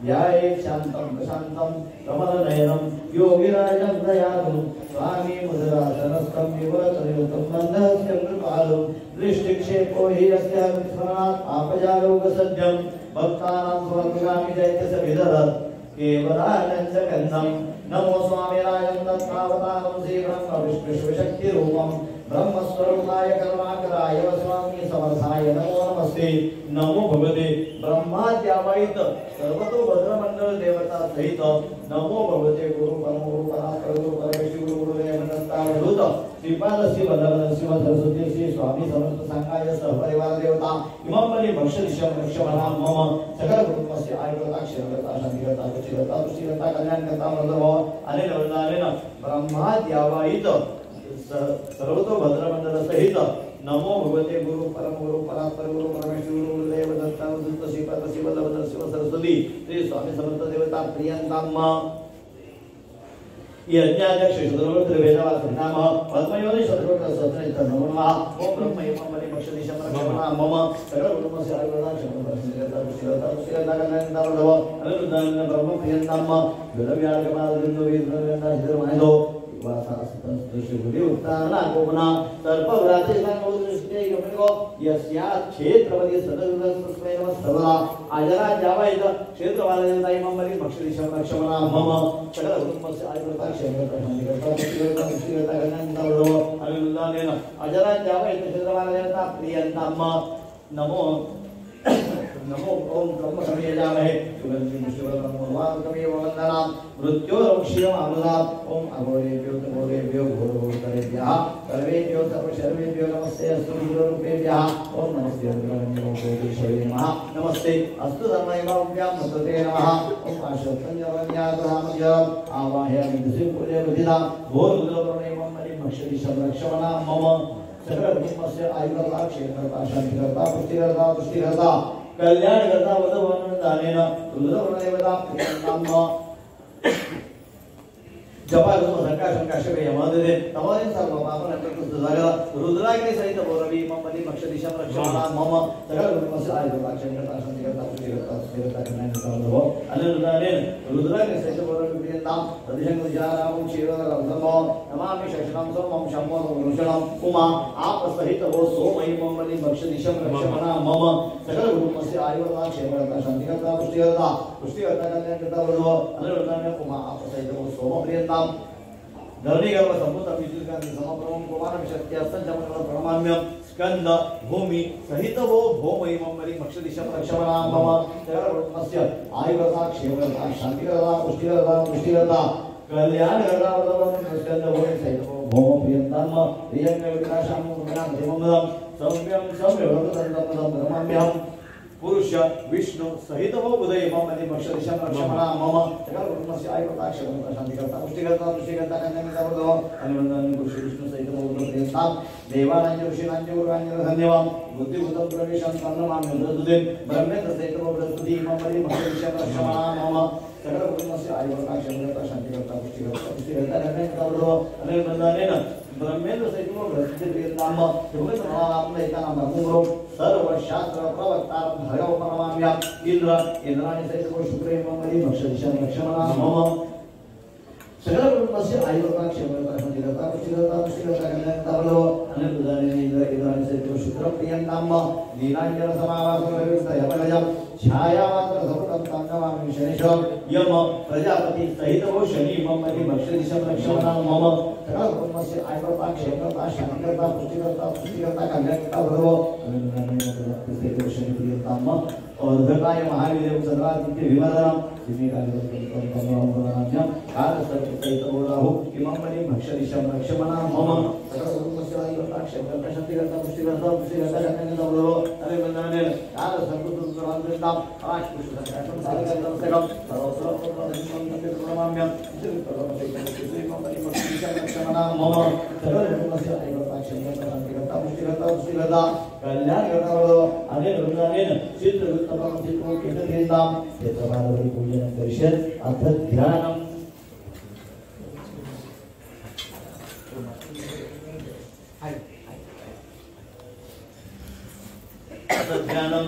ध्यायेत् शान्तं प्रशान्तं कमलनयनं योगिराजं दयालुं स्वामी मुद्रासनस्थं विवरतनियुतं मन्दहस्तं कृपालुं दृष्टिक्षेपो हि यस्य विस्मरणात् आपजारोगसद्यं भक्तानां स्वर्गामि दैत्यसविदधत् केवलानन्दकन्दं नमो स्वामिनायं दत्तावतारं श्रीब्रह्मविष्णुशक्तिरूपं ब्रह्मस्वरूपाय करुणाकराय स्वामी समर्थाय नमो नमस्ते नमो भगवते ब्रह्माद्यावैत सर्वतो भद्रमंडल देवता सहित नमो भगवते गुरु परम गुरु परात्पर गुरु परमेश्वर गुरु गुरुदेव नमस्तावधूत श्रीपाद श्री वल्लभ श्री सरस्वती श्री स्वामी समर्थ संघाय सहपरिवार देवता इमं बलि भक्षदिशं रक्षमणां मम सकल कुटुंबस्य आयुर्दाता क्षीरदाता शांतिदाता पुष्टिदाता पुष्टिदाता कल्याणदाता वल्लभ अनेन वरदानेन ब्रह्माद्यावैत सर्वतो भद्रमंडल सहित नमो भगवते गुरु परम गुरु परात्पर गुरु परमेश्वर गुरु गुरुदेव दत्तावधूत श्रीपाद श्री वल्लभ शिव सरस्वती श्री स्वामी समर्थ देवता प्रियंकाम यज्ञाध्यक्ष शुद्रवर्त वेदवास नाम पद्मयोनि शत्रुघ्न सत्रेत नमो नमः ओम ब्रह्म एवं बलि भक्षदिशं रक्षमणा मम सकल कुटुंबस्य आयुर्दाता क्षमता पुष्टिदाता कल्याणदाता अनिरुद्धानंद ब्रह्म प्रियंकाम विलव्यागमाल बिंदु वीरवेंदा हिरमायदो वासास्तुष्टि उत्ताना गोमना सर्पव्राते संगोदृष्टे यमनिको यस्या क्षेत्रपति सदगुणस्मै नमस्तवला आजरा जावायत क्षेत्रवालयं इमं बलि भक्षदिशं रक्षमणा मम सकल कुटुंबस्य आयुर्दाता क्षमता पुष्टिदाता कल्याणदाता अनिरुद्धानेन आजरा जावायत क्षेत्रवालयं प्रियंकाम नमो नमो ओम ब्रह्म समेजामहे सुगंधि मुष्टिवरं कमेव वन्दनां मृत्योरक्षीयम् अमृताम् ओम अघोरेभ्यो तमोरेभ्यो घोरघोरतरेभ्यः सर्वेभ्यो सर्वशर्वेभ्यो नमस्ते अस्तु गुरुरूपेभ्यः ओम नमस्ते अग्रगण्योपदेशवे नमः नमस्ते अस्तु धर्मैवाभ्यां नमस्ते नमः ओम आशोत्तञ्जवन्यातरामज्य आवाहयामि दिशिपूर्य विधिना भोरुद्रप्रणेमं मणिमक्षदिशं रक्षमणा मम सकल कुटुंबस्य आयुर्दाता क्षेत्रदाता शांतिदाता पुष्टिदाता कल्याणकर्ता वदवनदानेन रुद्रवर्णदेवता प्रियंकाम जपारुद्र संकाशंकाशवे यमादे तमादिन सर्व पापन कृतजागा रुद्राग्नि सहित भोरवी मम बलि भक्षदिशं रक्षमणा मम सकल कुटुंबस्य आयुर्दाता क्षेत्रदाता शांतिदाता पुष्टिदाता कल्याणकर्ता अनिरुद्धानेन रुद्राग्नि सहित भोरवी प्रियंकाम तदिशंकरजारामं क्षीरोदरवदमो नमामि शशनं सोमं शम्मो वृषणं उमा आप सहित वो सोमयि मम बलि भक्षदिशं रक्षमणा मम सकल कुटुंबस्य आयुर्दाता क्षेत्रदाता शांतिदाता पुष्टिदाता कल्याणकर्ता वदो अनिरुद्धानेन उमा आप सहित वो सोम प्रियंकाम धरणीगर्भ संभूत विद्युत्कांति समप्रभं कुमारं शक्त्यस्तंचमकलं प्रणमाम्यं स्कंद भूमि सहित वो भौमयि मम बलि भक्षदिशं रक्षमणा मम सकल कुटुंबस्य आयुर्दाता क्षेत्रदाता शांतिदाता पुष्टिदाता कल्याणकर्ता वदो स्कंद भूमि सहित वो भौम प्रियंकाम प्रियंक विनाशां मुक्तां देवमदं सौम्यं सौम्यवदनं ब्रह्माम्यहं पुरुष विष्णु सहित वो उदय मम बलि भक्षदिशं रक्षमणा मम सकल कुटुंबस्य आयुर्दाता क्षेत्रदाता शांतिदाता पुष्टिदाता कल्याणकर्ता वदो अनिरुद्धानेन पुरुष विष्णु सहित वो उदय प्रियंकाम देवानां ऋषीणां गुरुणां धन्यवाद बुद्धिभूतं प्रवेशं तन्नमामि रुद्रदूते ब्रह्मेन्द्र सहित वो बृहस्पति मम बलि भक्षदिशं रक्षमणा मम सकल कुटुंबस्य आयुर्दाता क्षेत्रदाता शांतिदाता पुष्टिदाता कल्याणकर्ता वदो अनिरुद्धानेन ब्रह्मेन्द्र सहित वो बृहस्पति प्रियंकाम सुगंधनाम लयितानां ब्रह्मगुरु सर्वशास्त्र प्रवक्तारं भगवं प्रणमाम्यहम् इंद्राणि सहित वो शुक्रे मम बलि भक्षदिशं रक्षमणा मम सकल कुटुंबस्य आयुर्दाता क्षेत्रदाता शांतिदाता पुष्टिदाता कल्याणकर्ता वदो अनिरुद्धानेन इंद्राणि सहित वो शुक्र प्रियंकाम नीलांजन समावासं छायामात्र समुद्रं तन्नमामि शनिश्वरं यम प्रजापति सहित वो शनि मम बलि भक्षदिशं रक्षमणा मम सकल कुटुंबस्य आयुर्दाता क्षेत्रदाता शांतिदाता पुष्टिदाता कल्याणकर्ता वदो अनिरुद्धानेन शनि प्रियंकाम और धकाय महावीर सर्वादित्य विमलनम जिमे कार्यक्रम काल सहित वो राहु इमं बलि भक्षदिशं रक्षमणा मम सकल कुटुंबस्य आयुर्दाता क्षेत्रदाता शांतिदाता पुष्टिदाता कल्याणकर्ता वदो अनिरुद्धानेन काल सर्वदुर्गम आश पुष्टिदाता साधकं सर्वसर्वप्रमाम्यं इमं बलि भक्षदिशं रक्षमणा मम सकल कुटुंबस्य आयुर्दाता क्षेत्रदाता शांतिदाता पुष्टिदाता कल्याणकर्ता वदो अनिरुद्धानेन चित्रगुप्तपरं चित्रो कीर्तयन्तां क्षेत्रपालवति पूजनं करिष्यत् अथ ध्यानम् तज्ञानं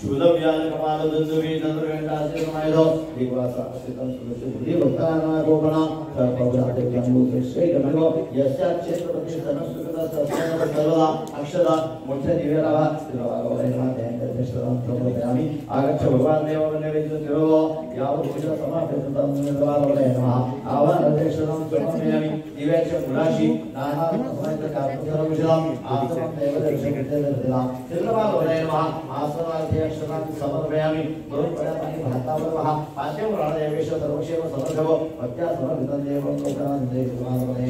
शुद्धव्यालकपालदन्तवेदन्तवेदासितमायदो दिवासासितं सुलभुद्धिभक्तानागोपना सर्वव्याधिज्ञानमुखेश्वैकमेव यस्याक्षेत्रप्रतिष्ठनसुकृतसत्सर्वदा सर्वदा अक्षदा मोक्षदिव्यरः श्रीराघवैर्माध्येन्द्रशरणं आगच्छ भगवान् देववन्यवेद्यो यावद्पूजा समाप्यतं निर्वालवले नमः आवाहनदेशनं समर्पयामि दिव्याच पुराशी नाना समयकार्यक्रमविषयम् आसनं देवदर्शकतेदर्शनं निर्वालवले नमः आसनाध्यक्षतां समर्पयामि दोषपयामि भातावरः पाद्यपुराणदेवेश सर्वक्षेम समर्पयो भक्त्यासमर्पितं देवं लोकानन्दे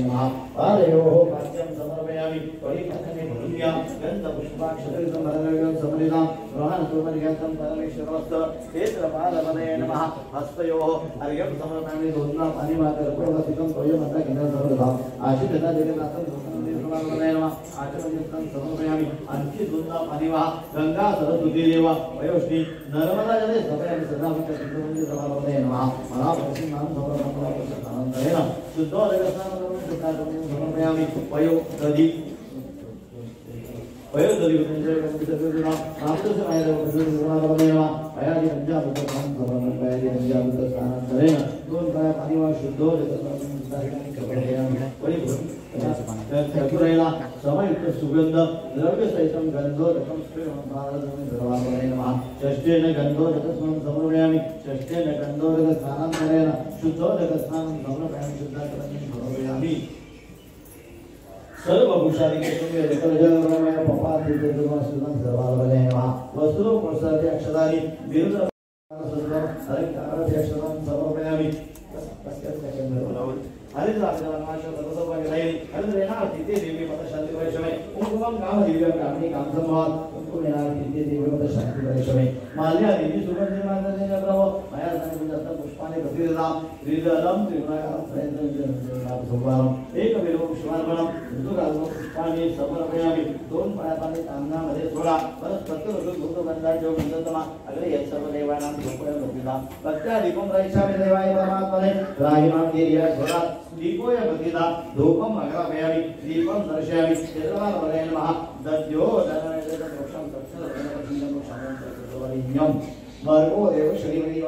नमः पादयोः पाद्यं समर्पयामि परिकथने भूम्या गन्धपुष्पाक्षरितं मरणयोगं समरितां ग्रहणसुमर्यन्तं परमेश्वरस्त क्षेत्रपालवदे नमः हस्तयोः अर्घ्यं समर्पयामि दोन्नाम् अनिमाकरपूर्वसितं त्वयमन्तकिनं समर्पिताम् आशिषता जगन्नाथं समर्पयामि नमः आचमयन्तं समर्पयामि आणखी दोन्नाम् अनिवा गंगा सरस्वती देवा वयोष्णी नर्मदा जले समर्पयामि सदाभिषेकं समर्पयामि नमः महाप्रसिद्धां समर्पयामि आनन्देन शुद्धोदकस्नानं समर्पयामि वयो दधि वयोदधि विजयकं नामदर्शनाय अयादि पंचाभूतं समर्पयामि पंचाभूतस्नानान्तरेण दोन पाया पाणिवा शुद्धोदकस्नानं चतुरेला समयुक्त सुगंध द्रव्यसहितं गंधोदकं श्रीमन्नारायणाय नमः षष्ठेन गंधोदकस्नानं समर्पयामि षष्ठेन गंधोदकस्नानान्तरेण शुद्धोदकस्नानं समर्पयामि शुद्धाकरणं समर्पयामि सर्वभूषादिकेतुमे जगज्जनमय पपादिकेतुमासुतं सर्वालवले नमः वस्तुतो प्रसादे अक्षदानि विरुद्धसुतं हरितारध्यक्षतां समर्पयामि हरिद्राजनामाशो सर्वसर्वगणैः हरिद्रेणार्थिते देवी पदशान्तिपरिश्रमे कुङ्कुमं कामदिव्यं कामिनी कामसम्भवात् कुङ्कुमेनार्थिते देवी पदशान्तिपरिश्रमे माल्यादिनी सुगन्धिमानन्देन प्रभो मया सन्निधत्तं पुष्पाणि प्रतिददां त्रिदलं त्रिगुणाकारं त्रयं एकविधं पुष्पार्पणं ऋतुकालं पुष्पाणि समर्पयामि दोन पायापाने ताम्नामध्ये सोडा परत प्रत्येक गंधतमा अग्रे यत् सर्वदेवानां धूपं प्रतिदां प्रत्यादीपं रक्षामि देवाय परमात्मने राहिमां गिरिया सोडा दीपोय प्रतिदा धूपं अग्रापयामि दीपं दर्शयामि चन्द्रमावलये नमः दद्यो दनयदक्षं तत्सर्वगणपतिं क्षमं मार्गो देव श्रीमती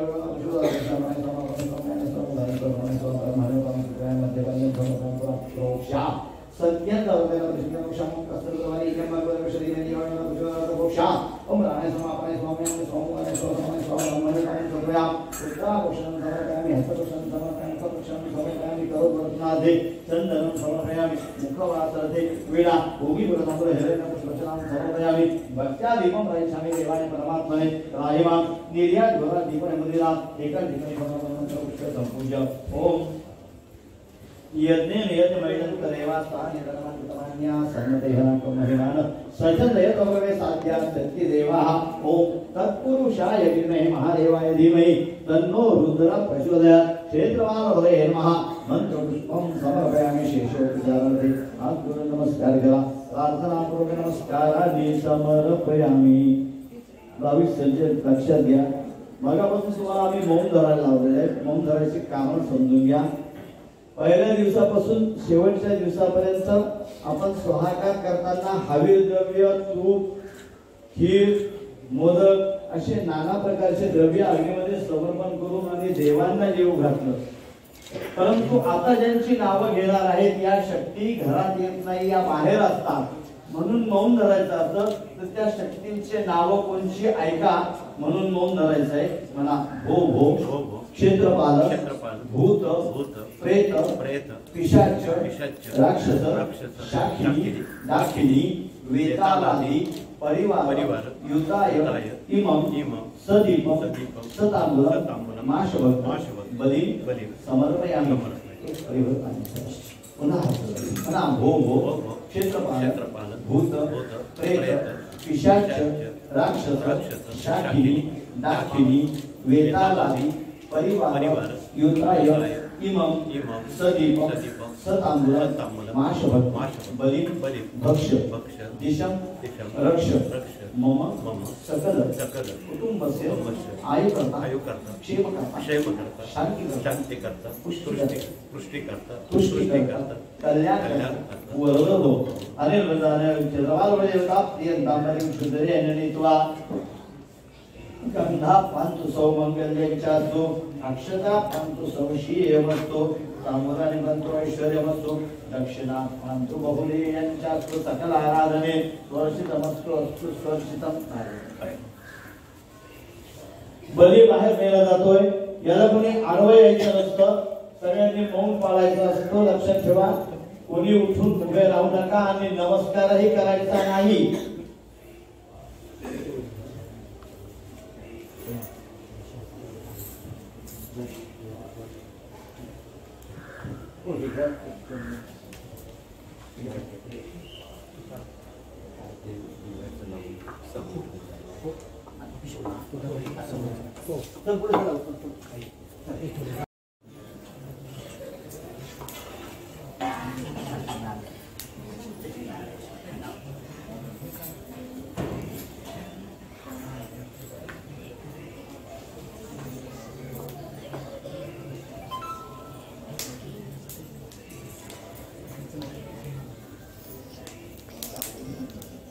चंदनं समर्पयामि मुखवासरथे वीणा भोगिपुरसंग्रहणं समर्पयामि भक्त्यादीपं रक्षामि देवाय परमात्मने राहिमां निर्यात भवा दीपनमुदिना एकादीपं समर्पणं संपूज्य ओम यज्ञेन यज्ञमयं करेवास्तान्यतमान्या सन्नतेहनाकं महिमान सचन्दयतभवे साध्या शक्ति देवाः ओम तत्पुरुषाय विद्महे महादेवाय धीमहि तन्नो रुद्रः प्रचोदयात् क्षेत्रपालवदे नमः मंत्रपुष्पं समर्पयामि शेषोपचारार्थे हातजोडून नमस्कार करा प्रार्थनापूर्वक नमस्कारांनी समर्पयामि 22 संचय लक्षात घ्या मगापासून तुम्हाला आम्ही मौन धरायला लावलेले आहे मौन धरायचे कारण समजून घ्या पहिल्या दिवसापासून शेवटच्या दिवसापर्यंत आपण स्वाहाकार करताना हवीर द्रव्य तूप खीर मोदक असे नाना प्रकारचे द्रव्य अग्नीमध्ये समर्पण करून आणि देवांना जेवू घातलं परंतु आता ज्यांची नावं घेणार आहेत या शक्ती घरात येत नाही या बाहेर असतात म्हणून मौन धरायचं असतं तर त्या शक्तींचे नाव कोणची ऐका म्हणून मौन धरायचं आहे म्हणा भो भो क्षेत्रपाल भूत प्रेत पिशाच राक्षस शाकिनी दाकिनी वेतालादी परिवार युताय इमं सदीपं सतांबुलं माशवत् बली समर्पयामि पुनः भो भो क्षेत्रपाल भूत प्रेत पिशाच राक्षस शाकिनी दाकिनी वेतालादी परिवार युताय इमं सदीपं सतांबूलं माशभत बलिं भक्ष दिशं रक्ष मम सकल कुटुंबस्य आयुकर्ता क्षेमकर्ता शांतिकर्ता पुष्टिकर्ता तुष्टिकर्ता कल्याणकर्ता वरदो अनिल वरदाने चंद्रवाल वरेवता प्रियंतांबरिं सुंदरी अननीत्वा गंधा पांतु सौमंगल्यंचास्तु अक्षता पांतु सौशीयमस्तु ताम्बूलानि पांतु ऐश्वर्यमस्तु दक्षिणा पांतु बहुलीयंचास्तु सकल आराधने स्वर्षितमस्तु अस्तु स्वर्षितम बली बाहेर नेला जातोय याला कोणी आडवं यायचं नसतं सगळ्यांनी मौन पाळायचं असतं लक्षात ठेवा कोणी उठून उभे राहू नका आणि नमस्कारही करायचा नाही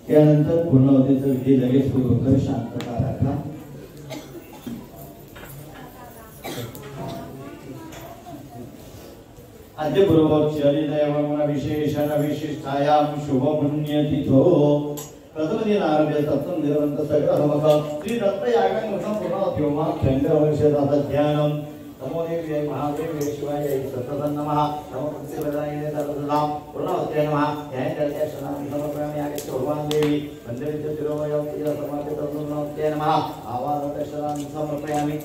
त्यानंतर पूर्णावतीचा विधी लगेच सुरू कर शांतता राखा आद्य बरोबर चरितयवना विशेषण विशिष्टायाम शुभ पुण्यतिथो प्रथम दिन आरभ्य सप्तम दिनवंत सग्रहमक श्री दत्त यागांगम पूर्णावतीमा चंद्रवर्षदात ध्यानम नमो देव्यै महादेव्यै शिवायै सततं नमः नमो भक्तिवदायिने सर्वदां पूर्णावत्यै नमः ध्यानदर्शनं समर्पयामि आगच्छ भगवान् देवी वन्दरित तिरुमयं पूजा समाप्तं पूर्णावत्यै नमः आवाहनदर्शनं समर्पयामि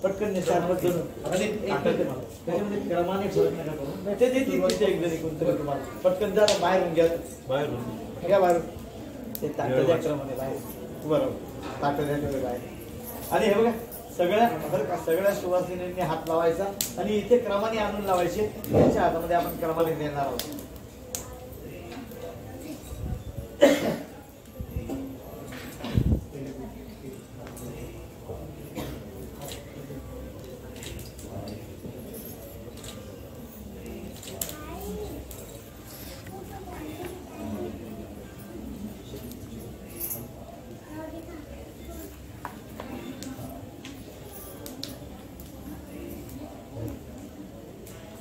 पटकन निशाणवर आणि त्याच्यामध्ये क्रमाने फरक नका करू ते देतील एक जरी कोणतरी तुम्हाला पटकन जरा बाहेरून घ्या बाहेरून ते ताकदच्या क्रमाने बाहेर बरोबर ताकदच्या बाहेर आणि हे बघा सगळ्या सुवासिनींनी हात लावायचा आणि इथे क्रमाने आणून लावायचे त्यांच्या हातामध्ये आपण क्रमाने देणार आहोत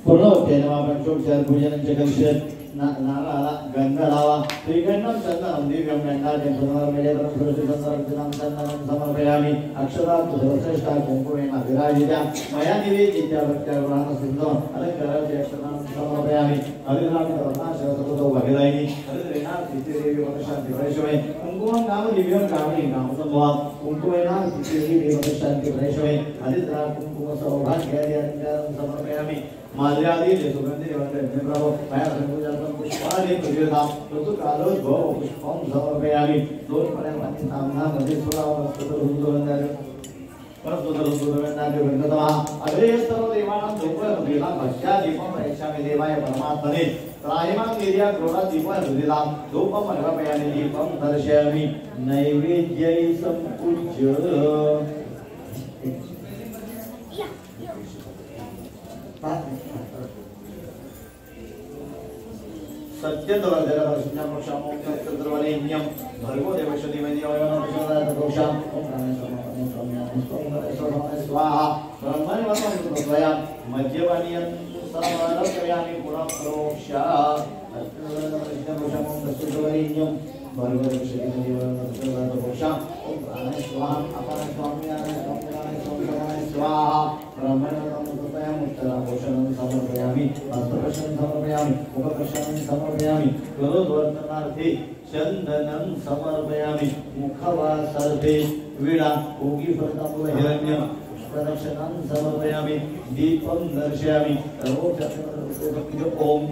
पूर्णवत्यै नमः पंचोपचार पूजनांचे कक्षेत नारळाला गंध लावा श्रीगंधं चंदनं दिव्यं गंधाढ्यं समर्पयामि सुरक्षितं चंदनं समर्पयामि अक्षरात् सर्वश्रेष्ठा कुंकुमेन विराजिता मया निवेदिता भक्त्याग्रहणसिद्धो अलङ्काराद्य अक्षरान् समर्पयामि हरिनामकरुणाशरसुतो भगिदायिनी हरिद्रेणां सिद्धिदेवी वरशान्ति प्रैषवे कुंकुमं नाम दिव्यं कामनी कामसंभवा कुंकुमेन सिद्धिदेवी वरशान्ति प्रैषवे हरिद्रा कुंकुम सौभाग्यादि अलङ्कारं समर्पयामि माल्यादि सुगंधि प्रभो मया संपूजार्थं पुष्पाणि पूजयामि ऋतुकालो द्वौ पुष्पं समर्पयामि दोषपर्यन्तं नाम्नामध्ये सुरावस्तुतरुन्दोरन्दाय परस्तुतरुन्दोरन्दाय वन्दतमः अग्रे सर्वदेवानां धूपदीपं भक्ष्यादीपं प्रयच्छामि देवाय परमात्मने त्रायमां निर्या क्रोधादीपं हृदिलां धूपं अर्पयामि दीपं दर्शयामि नैवेद्यै सम्पूज्य सत्यदवजरवशुन्यमोक्षामोक्षत्रवरेण्यं भर्गो देवशुद्धिमेदिवयोनमोक्षदायतदोषां स्वाहा ब्रह्मनिवसंस्वया मध्यवानियं सर्वरकयामि पुनः प्रोक्षा सत्यदवजरवशुन्यमोक्षामोक्षत्रवरेण्यं चंदनं समर्पयामि मुखवासर्थे वीणा पूगीफलताम्बूल हिरण्यं पुष्पदक्षिणां समर्पयामि दीपं दर्शयामि ओम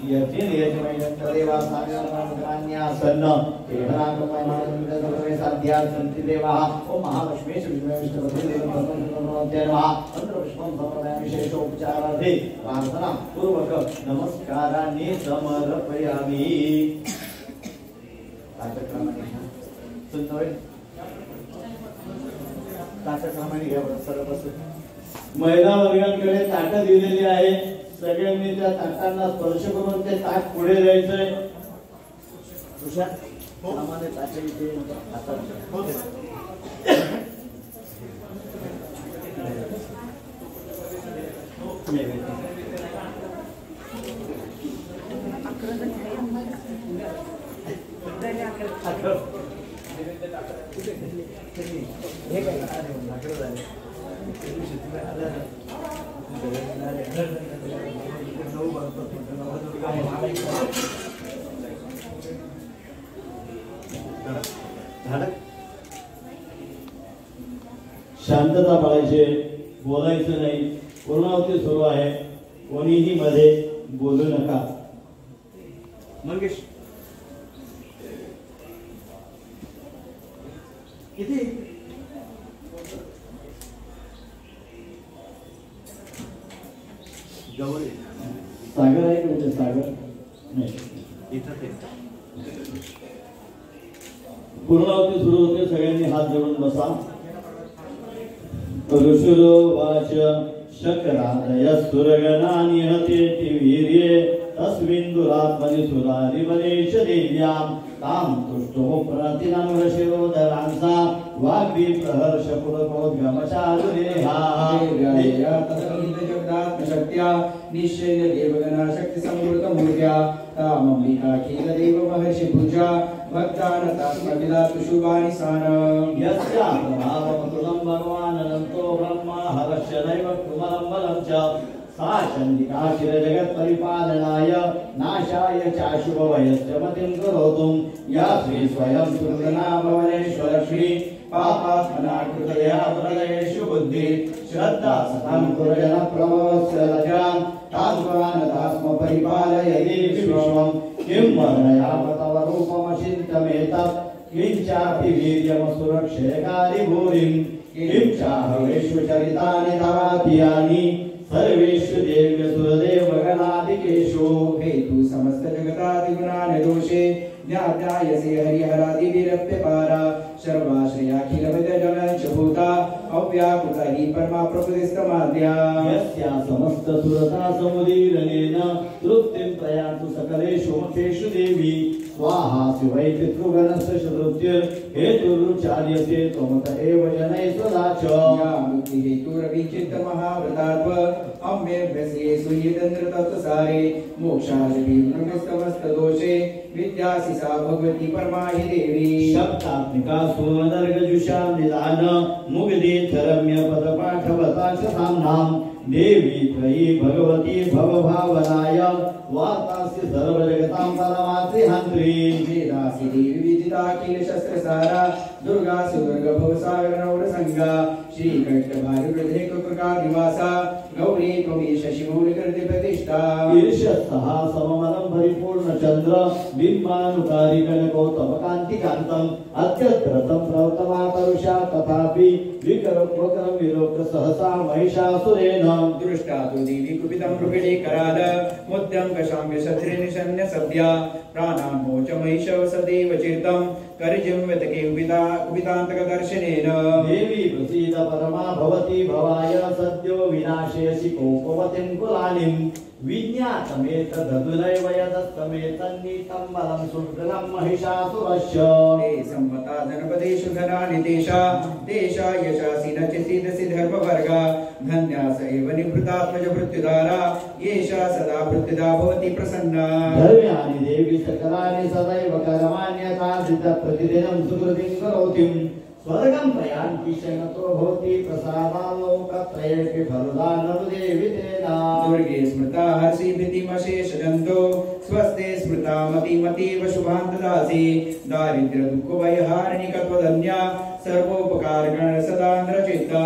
यतिन यजमयं तदेवा सागरमान्यासन्न केहराकमयमानन्दे साध्या सन्ति देवाः ओम महालक्ष्मी विष्णुदेवं नमः चन्द्रपुष्पं समर्पयामि शेषोपचारार्थे प्रार्थना पूर्वक नमस्काराणि समर्पयामि महिला वर्गांकडे ताटं दिलेली आहे सगळ्यांनी त्या ताटांना स्पर्श करून ते ताट पुढे द्यायचंय सामान्य ताटे इथे हातात शांतता पाळायची बोलायचं नाही पूर्णावती सुरू आहे कोणीही मध्ये बोलू नका मंगेश किती सागर आहे म्हणजे सागर नाही पूर्णावती सुरू होते सगळ्यांनी हात जोडून बसा ऋषुरोवाच शक्रादय सुरगणानि हतेति वीर्ये तस्मिन् दुरात्मनि सुरारिवनेश देव्यां तां तुष्टो प्रतिनं ऋषिरोदरांसा वाग्वी प्रहर्ष पुरकोद्गमचारुदेहा शक्त्या निश्चय देवगणा शक्ति समृद्ध मूर्त्या तामंबिका खीलदेव महर्षि पूजा भक्तानतास्मविदा तुशुभानि सान यस्या प्रभावमतुलं भगवान् अनन्तो ब्रह्मा हरस्य नैव कुमलं बलं च सा चण्डिका चिरजगत् परिपालनाय नाशाय चाशुभवयस्य मतिं करोतुं या श्री स्वयं सुरगणा भवनेश्वरश्री पापात्मनाकृतया प्रलयेषु बुद्धि श्रद्धा सतां कुरजन प्रभवस्य लज्जां तास्मानतास्म परिपालयति विश्वं किं वर्णयाम तव रूपमचिन्तमेतत् किञ्चापि वीर्यमसुरक्षयकारि भूरिं किं चाहवेषु चरितानि तवातियानि सर्वेषु देव्यसुरदेवगणादिकेषु हेतु समस्त जगतादिगुणानि दोषे ज्ञात्यायसे हरिहरादिभिरप्यपारा सर्वाश्रयाखिलविदजनश्च भूता अव्याकृता हि परमा प्रकृतिस्तमाद्या यस्या समस्त सुरता समुदीरनेन तृप्तिं प्रयातु सकलेषु मखेषु देवी स्वाहा शिवै पितृगणस्य शत्रुत्य हेतुरुचार्यसे त्वमत एव जनै सदा च या मुक्ति हेतुरविचित्त महाव्रतात्व अम्यभ्यसे सुयितन्द्र तत्सारे मोक्षादिभिर्नमस्तमस्त दोषे विद्यासि सा भगवती परमा हि देवी सप्तात्मिका सुवर्गजुषा निदान मुगदीधरम्य पदपाठवता च साम्नां देवी त्वयि भगवती भवभावनाय वार्तासि सर्वजगतां परमात्रिहन्त्री वेदासि देवी विदिताखिल शस्त्रसारा दुर्गा सुदुर्ग भवसागर नवरसंगा श्रीकण्ठभारिवृद्धे कुकृकादिवासा गौरी त्वमीश शिवोलिकृति प्रतिष्ठा ईर्ष्यस्तः सममलं परिपूर्ण चन्द्र बिम्बानुकारी कनकोत्तमकान्तिकान्तम् अत्यद्भुतं प्रवर्तमातरुषा तथापि विकरं विलोक्य सहसा महिषासुरेण दृष्टा तु देवी कुपितं रूपिणी कराल मुद्यं कशाम्य शत्रिनिशन्य सद्या प्राणान्मोच महिषव सदैव चिरतं करजिं व्यतके कुपितान्तकदर्शनेन देवी प्रसीद परमा भवती भवाय सद्यो विनाशयसि कोपवतीं कुलानिं विज्ञातमेतदधुनैव यदस्तमेतन्नीतं बलं सुर्गलं महिषासुरस्य हे सम्मता जनपद सर्वदेषु धनानि तेषा यशासि न चिसीदसि धर्मवर्गा धन्यास एव निवृत्तात्मज मृत्युधारा येषा सदा मृत्युदा भवति प्रसन्ना धर्म्यानि देवी सकलानि सदैव कर्माण्यथा सिद्ध प्रतिदिनं सुकृतिं करोति स्वर्गं प्रयान्ति शयनतो भवति प्रसादालोकत्रयेऽपि फलदाननुदेवि तेन दुर्गे स्मृता हर्षि भीतिमशेषजन्तो स्वस्ते स्मृता मतिमतीव शुभां ददासि दारिद्र्य दुःख वैहारिणि कत्वधन्या सर्वोपकारगण सदा नरचित्ता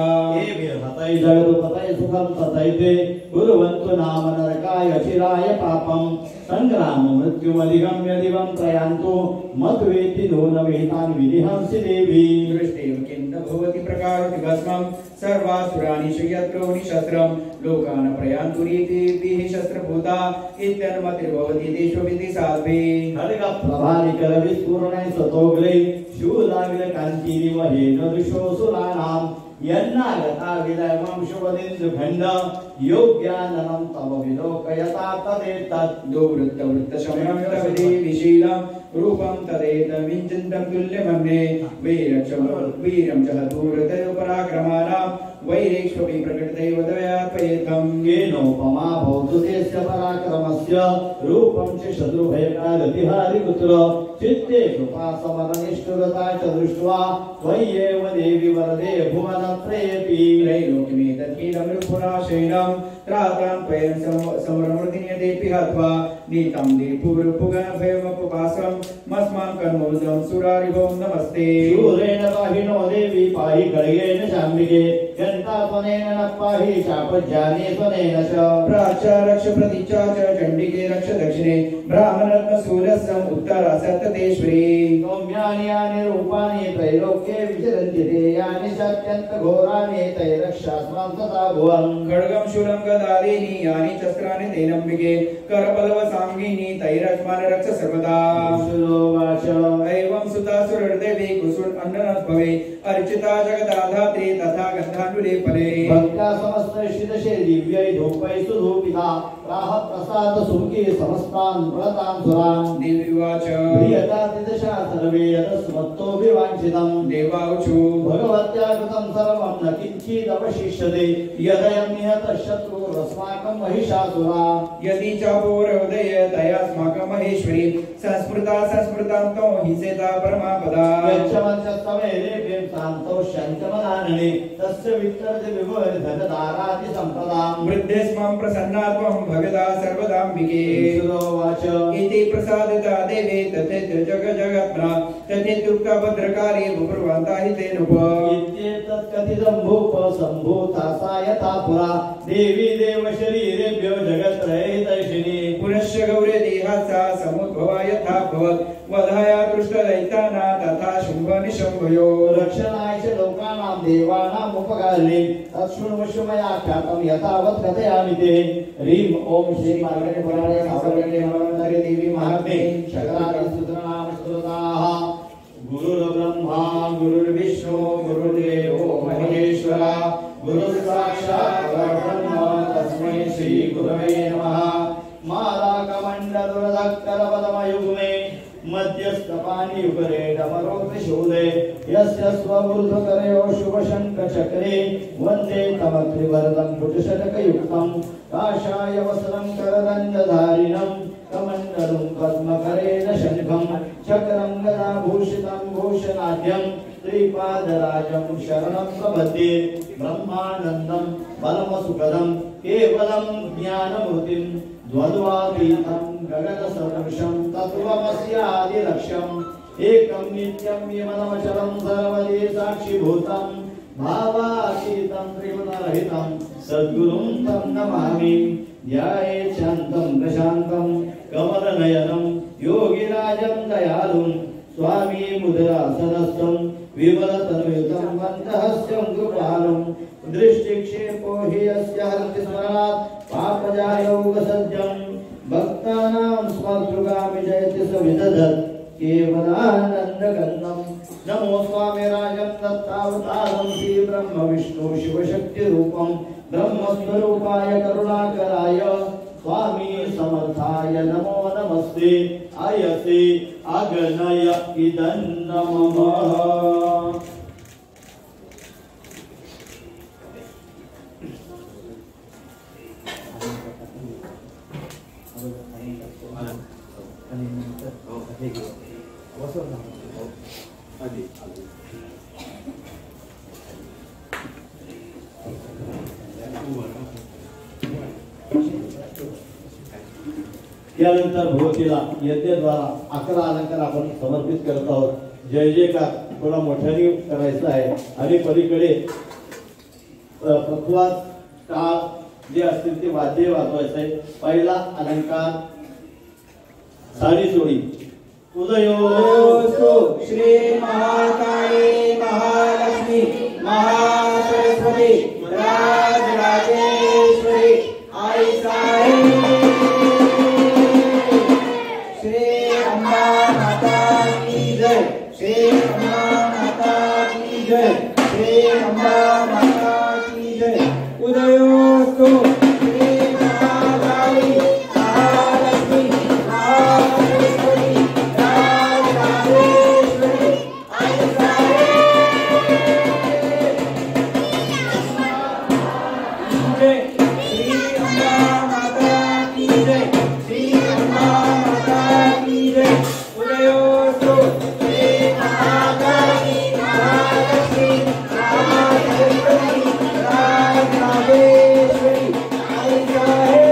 हतै जगदुपतै सुखं तथैते कुर्वन्तु नाम नरकाय चिराय पापं संग्राम मृत्युमधिगम्य दिवं प्रयान्तु मत्वेति नूनविहितान् विधिहंसि देवी दृष्टेव किं न भवति प्रकारोति भस्मं सर्वासुराणि श्रियत्रो निशस्त्रं लोकान् प्रयान्तुरीतिभिः शस्त्रभूता इत्यनुमतिर्भवति देशोऽपि साध्वी खड्गप्रभानिकरविस्फुरणैः सतोग्रै शूलाग्रकान्तिरिव हेनदृशोऽसुराणाम् यन्नागता विलयमं शुभदिन्दुखण्ड योग्याननं तव विलोकयता तदेतत् दुर्वृत्तवृत्तशमनं तव देवीशीलं रूपं तदेतमिञ्चिन्तं तुल्यमन्ये वीरं च हतूरतयो पराक्रमाणां वैरेक्ष्वपि प्रकटदैव दयात्वयेतं येनोपमा भवतु तेस्य पराक्रमस्य रूपं च शत्रुभयकारतिहारिपुत्र चित्ते कृपा समरनिष्ठुरता च दृष्ट्वा त्वय्येव देवि वरदे भुवनत्रयेऽपि त्रैलोक्यमेतत्कीलं नृपुराशयनं त्रातां त्वयं समरमूर्तिन्यदेऽपि हत्वा नीतं दीपुरपुगनभयमपवासं मस्मां कर्मोदं सुरारिभों नमस्ते शूरेण पाहिनो देवी पाहि खड्गेन शाम्बिके यन्तात्मनेन न पाहि चापज्ञाने त्वनेन च प्राच्या रक्ष प्रतीच्या च चण्डिके रक्ष दक्षिणे ब्राह्मणरत्नशूलस्यम् उत्तरा सप्ततेश्वरी सौम्यानि यानि रूपाणि त्रैलोक्ये विचरन्ति ते यानि चात्यन्तघोराणि तैरक्षास्मां तथा भुवन् खड्गं शूलं गदादीनि यानि शस्त्राणि तेनम्बिके करपल्लवसाङ्गिनी तैरक्ष्मान् रक्ष सर्वदा शुलोवाच एवं सुतासुरर्देवी कुसुर अन्ननद्भवे अर्चिता जगदाधात्री तथा गन्धानुलेपने भक्त्या समस्तर्षिदशे दिव्यै धूपै सुधूपिता प्राह प्रसाद सुमुखी समस्तान् प्रणतां सुरान् देवीवाच प्रियतातिदशा सर्वे यतस्मत्तोऽभिवाञ्छितं देवाऊचु भगवत्या कृतं सर्वं न किञ्चिदवशिष्यते यदयं निहतः शत्रुरस्माकं महिषासुरा यदि चापोरोदय तयास्माकं महेश्वरी संस्मृतां तो हि सेता परमापदा यच्छमञ्चस्तमे देवीं शान्तौ शङ्कमनानने तस्य वित्तर्ति विभुर्धनधाराति सम्पदाम् वृद्धेस्मां प्रसन्ना त्वं भगदा सर्वदाम्बिके सुरोवाच इति प्रसादिता देवी तथेत्य जगज्जगत्प्रा तथेत्युक्ता भद्रकाली भूर्वान्ता हि तेनुप इत्येतत् कथितं भूप सम्भूता सा यथा पुरा देवी देवशरीरेभ्यो जगत्त्रयहितैषिणी पुनश्च गौरे देहासा समुद्भवा यथा भवत् वधाया दृष्टदैत्याना तथा शुम्भनिशम्भयो रक्षणाय च लोकानां देवानाम् उपकारिणे तत्शृण्वशु मया ख्यातं यथावत् कथयामि ते ह्रीं ॐ श्री मार्गणे पुराणे सावर्गणे मनोन्नरे देवी महात्म्ये शकरादिसूत्रनाम स्तुताः गुरुर्ब्रह्मा गुरुर्विष्णु गुरुर्देवो महेश्वरा गुरुर्साक्षात् परब्रह्म तस्मै श्री गुरवे नमः मालाकमण्डलुरधक्करपदमयुग्मे मध्यस्थपाणियुगरे डमरोत्रिशूले यस्य स्वऊर्ध्वकरयो शुभशङ्खचक्रे वन्दे तमत्रिवरदं कुटुषटकयुक्तं काषाय वसनं करदण्डधारिणं कमण्डलुं पद्मकरेण शङ्खं चक्रं गदाभूषितं भूषणाढ्यं श्रीपादराजं शरणं प्रपद्ये ब्रह्मानन्दं परमसुखदं केवलं ज्ञानमूर्तिं द्वन्द्वातीतं गगनसदृशं तत्त्वमस्यादिलक्ष्यम् एकं नित्यं विमलमचलं सर्वदे साक्षिभूतं भावातीतं त्रिगुणरहितं सद्गुरुं तं नमामि ध्यायेत् शान्तं प्रशान्तं कमलनयनं योगिराजं दयालुं स्वामी मुद्रासनस्थं विमलतनुयुतं मन्दहस्तं कृपालुं दृष्टिक्षेपो हि यस्य हरतिस्मरात् पापजायोगसज्जं भक्तानां स्मर्तृगामि जयति स विदधत् केवलानन्दगन्धं नमो स्वामी राजं दत्तावतारं श्री ब्रह्म विष्णु शिवशक्तिरूपं ब्रह्मस्वरूपाय करुणाकराय स्वामी समर्थाय नमो नमस्ते आयसे अगनय इदं नमः। यानंतर भगवतीला यज्ञद्वारा 11 अलंकार आपण समर्पित करत आहोत. जय जयकार थोडा मोठ्याने करायचा आहे. आणि पलीकडे पक्वाद काळ जे असतील ते वाद्य वाजवायचं आहे. पहिला अलंकार साडी चोळी. उदयोस्तु श्री महाकाली महालक्ष्मी महासरस्वती राजराजेश्वरी आई साहेब श्री अम्बा माता की जय. श्री अम्बा माता की जय. श्री अम्बा माता की जय. उदयोस्तु श्री महाकाली महालक्ष्मी महासरस्वती राजराजेश्वरी आई साहेब श्री अम्बा माता की जय. श्री अम्बा माता की जय. उदयोस्तु श्री महाकाली महालक्ष्मी महासरस्वती राजराजेश्वरी आई साहेब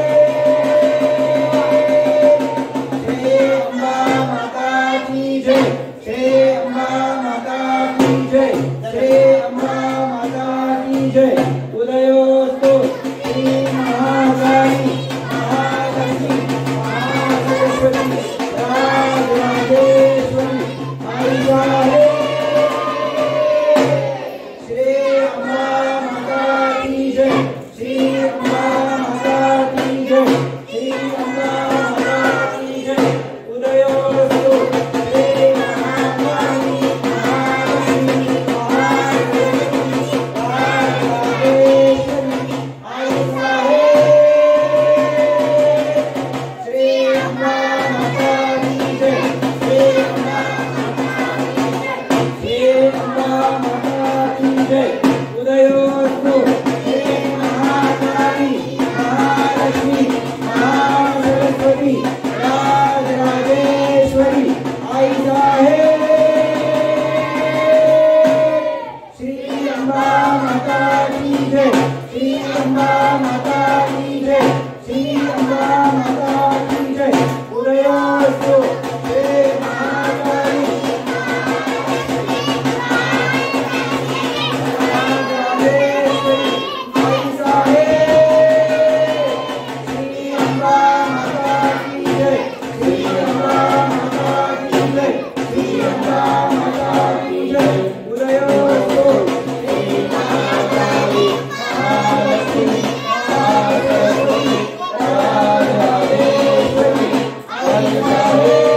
श्री अम्बा माता की जय. श्री अम्बा माता की जय. श्री अम्बा माता की जय. उदयोस्तु श्री महाकाली महालक्ष्मी महासरस्वती राजराजेश्वरी आई साहेब श्री अम्बा माता की जय. श्री अम्बा माता की जय. श्री अम्बा माता की जय. उदयोस्तु श्री महाकाली महालक्ष्मी महासरस्वती राजराजेश्वरी आई साहेब श्री अम्बा माता की जय. श्री अम्बा माता की जय. उदयोस्तु श्री महाकाली महालक्ष्मी महासरस्वती राजराजेश्वरी आई साहेब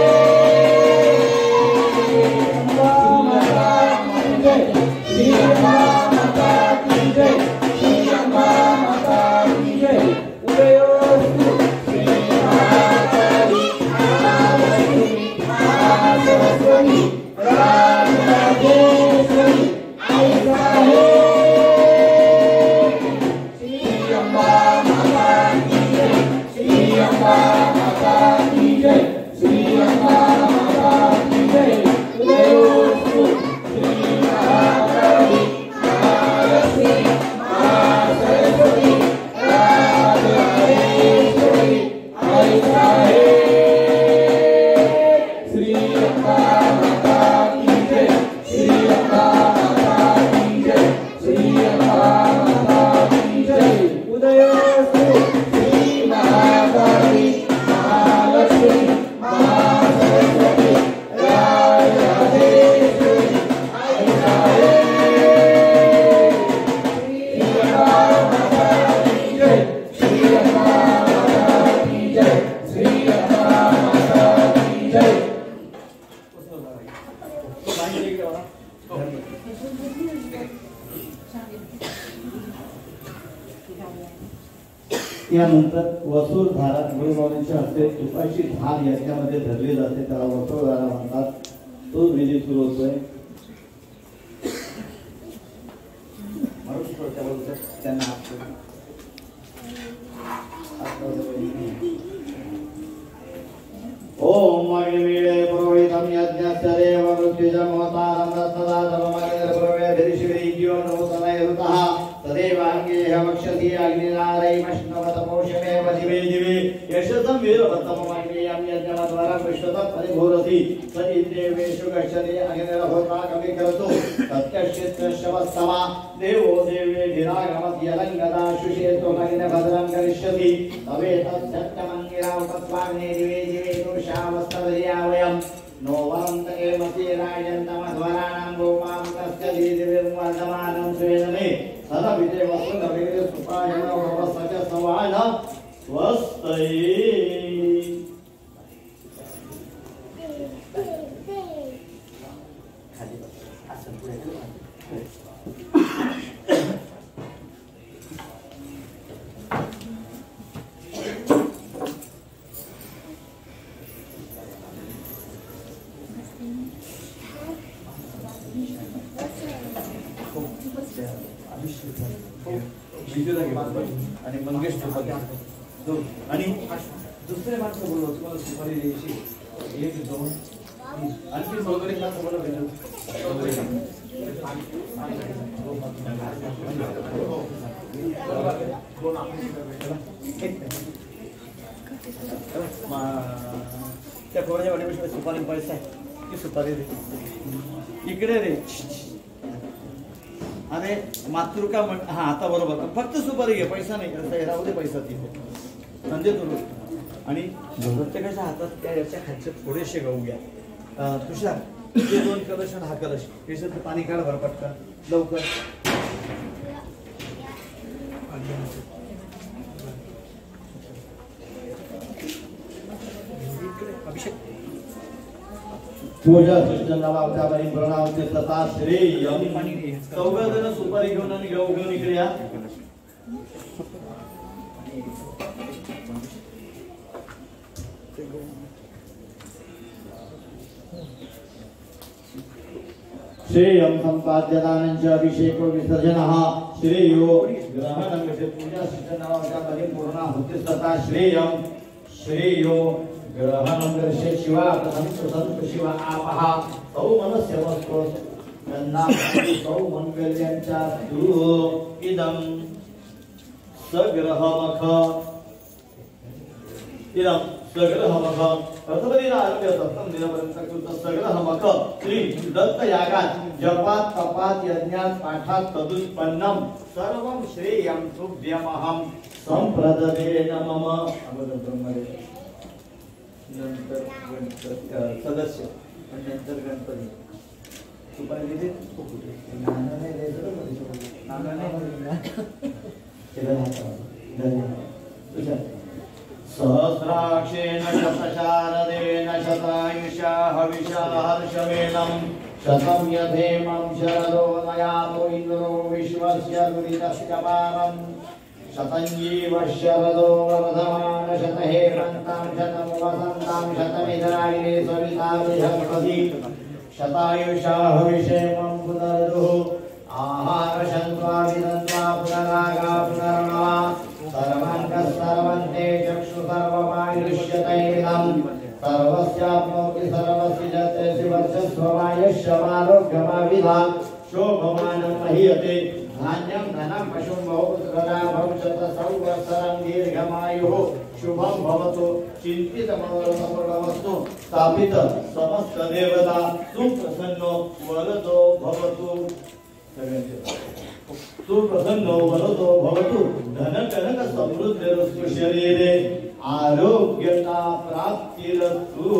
श्री अम्बा माता की जय. श्री अम्बा माता की जय. श्री अम्बा माता की जय. उदयोस्तु श्री महाकाली राजराजेश्वरी आई साहेब श्री अम्बा माता की जय. श्री अम्बा माता की जय. श्री अम्बा माता की जय. उदयोस्तु श्री महाकाली महालक्ष्मी महासरस्वती राजराजेश्वरी आई यानंतर वसूर धारा गुरुमाऊलींच्या हस्ते तुपाची धार याच्यामध्ये धरली जाते, त्याला वसूर धारा म्हणतात. तो विधी सुरू होतोय. त्यांना ओम अग्निवीळे पुरोहितं यज्ञस्य देव मृत्युजं होतारं तदा सर्वमग्निर् पुरोहितऋषिभिः जीवं नमोतनय ऋतः तदेवाङ्गेह वक्षति अग्निनारैमश्नवतमोषमेव दिवे दिवे यशसं वीरवत्तममग्नेय विश्वतः परिभूरति स इंद्रियेषु गच्छति अग्निर्होता कवि करतु सत्यश्चित्तशवस्तमा देवो देवेभिरागमति यलङ्गदा शुचेतो नगिन भद्रं करिष्यति तवेतत् उपस्वामिने दिवे दिवे दोषावस्तदयावयम् नो वरन्तके मतीराजन्तमध्वराणां गोमामुकस्य दीदिविर्वर्धमानं स्वेदने सदविदे वस्तुनविदे सुपायनो भवसच सवान स्वस्तये आणि मंगेश आणि दुसरे माणसं बोललो तुम्हाला सुपारी द्यायची एक दोन आणखी वगैरे का त्या कोणाच्या वाटेपेक्षा सुपारी पैसा आहे की सुपारी दे इकडे रे अरे मातृका म्हण हा आता बरोबर फक्त सुपारी घे पैसा नाही राहू दे पैसा तिथे म्हणजे तुला आणि प्रत्येकाच्या हातात त्या याच्या खालचे थोडेसे गहू घ्या तुषार ते दोन कलश आणि हा कलश याच्यात पाणी काढ बरं पटकन लवकर अभिषेक पूजा सृष्टनावावतावरी प्रणावते तथा श्रेयम चौघजण सुपारी घेऊन आणि गहू घेऊन इकडे या श्रेयम संपाद्यदानंच अभिषेको विसर्जनः श्रेयो ग्रहणं पूजा सृष्टनावावतावरी पूर्णाहुति तथा श्रेयम श्रेयो ग्रहणं दर्शे शिवा प्रथम शिवा आपहा सौ मनस्य वस्तु गन्ना सौ मंगल्यांच्या तू इदं सग्रहमख इदं सग्रहमख प्रथमदिना आरभ्य सप्तम दिनापर्यंत कृत सग्रहमख श्री दत्त यागात जपात तपात यज्ञात पाठात तदुत्पन्नम सर्वं श्रेयं तुभ्यमहं संप्रददे नमः अबद ब्रह्मदेव नंतर सदस्य आणि नंतर गणपती सुपारी दिली सहस्राक्षेण शतशारदेन शतायुषा हविषा हर्षमेनं शतं यथेमं शरदो नयातो इन्द्रो विश्वस्य दुरितस्य पारम् शतञ्जीव शरदो वर्धमान शतहेमन्तां शतं वसन्तां शतमिन्द्रायणे सविता बृहस्पति शतायुषा हविषेमं पुनर्दुः आहार शन्त्वा विदन्त्वा पुनरागा पुनर्नवा सर्वङ्कः सर्वन्ते चक्षु सर्वमायुष्यतैर्नं सर्वस्याप्नोति सर्वस्य जतेषु वर्चस्वमायुष्यमारोग्यमाविधां शोभमानं महीयते धान्यं धनं पशुं बहुपुत्रदा भविष्यत संवत्सरं दीर्घमायुः शुभं भवतु चिन्तितमनोरमपूर्णमस्तु स्थापित समस्त देवता सुप्रसन्नो वरदो भवतु सुप्रसन्नो वरदो भवतु धन कनक समृद्धिरस्तु शरीरे आरोग्यता प्राप्तिरस्तु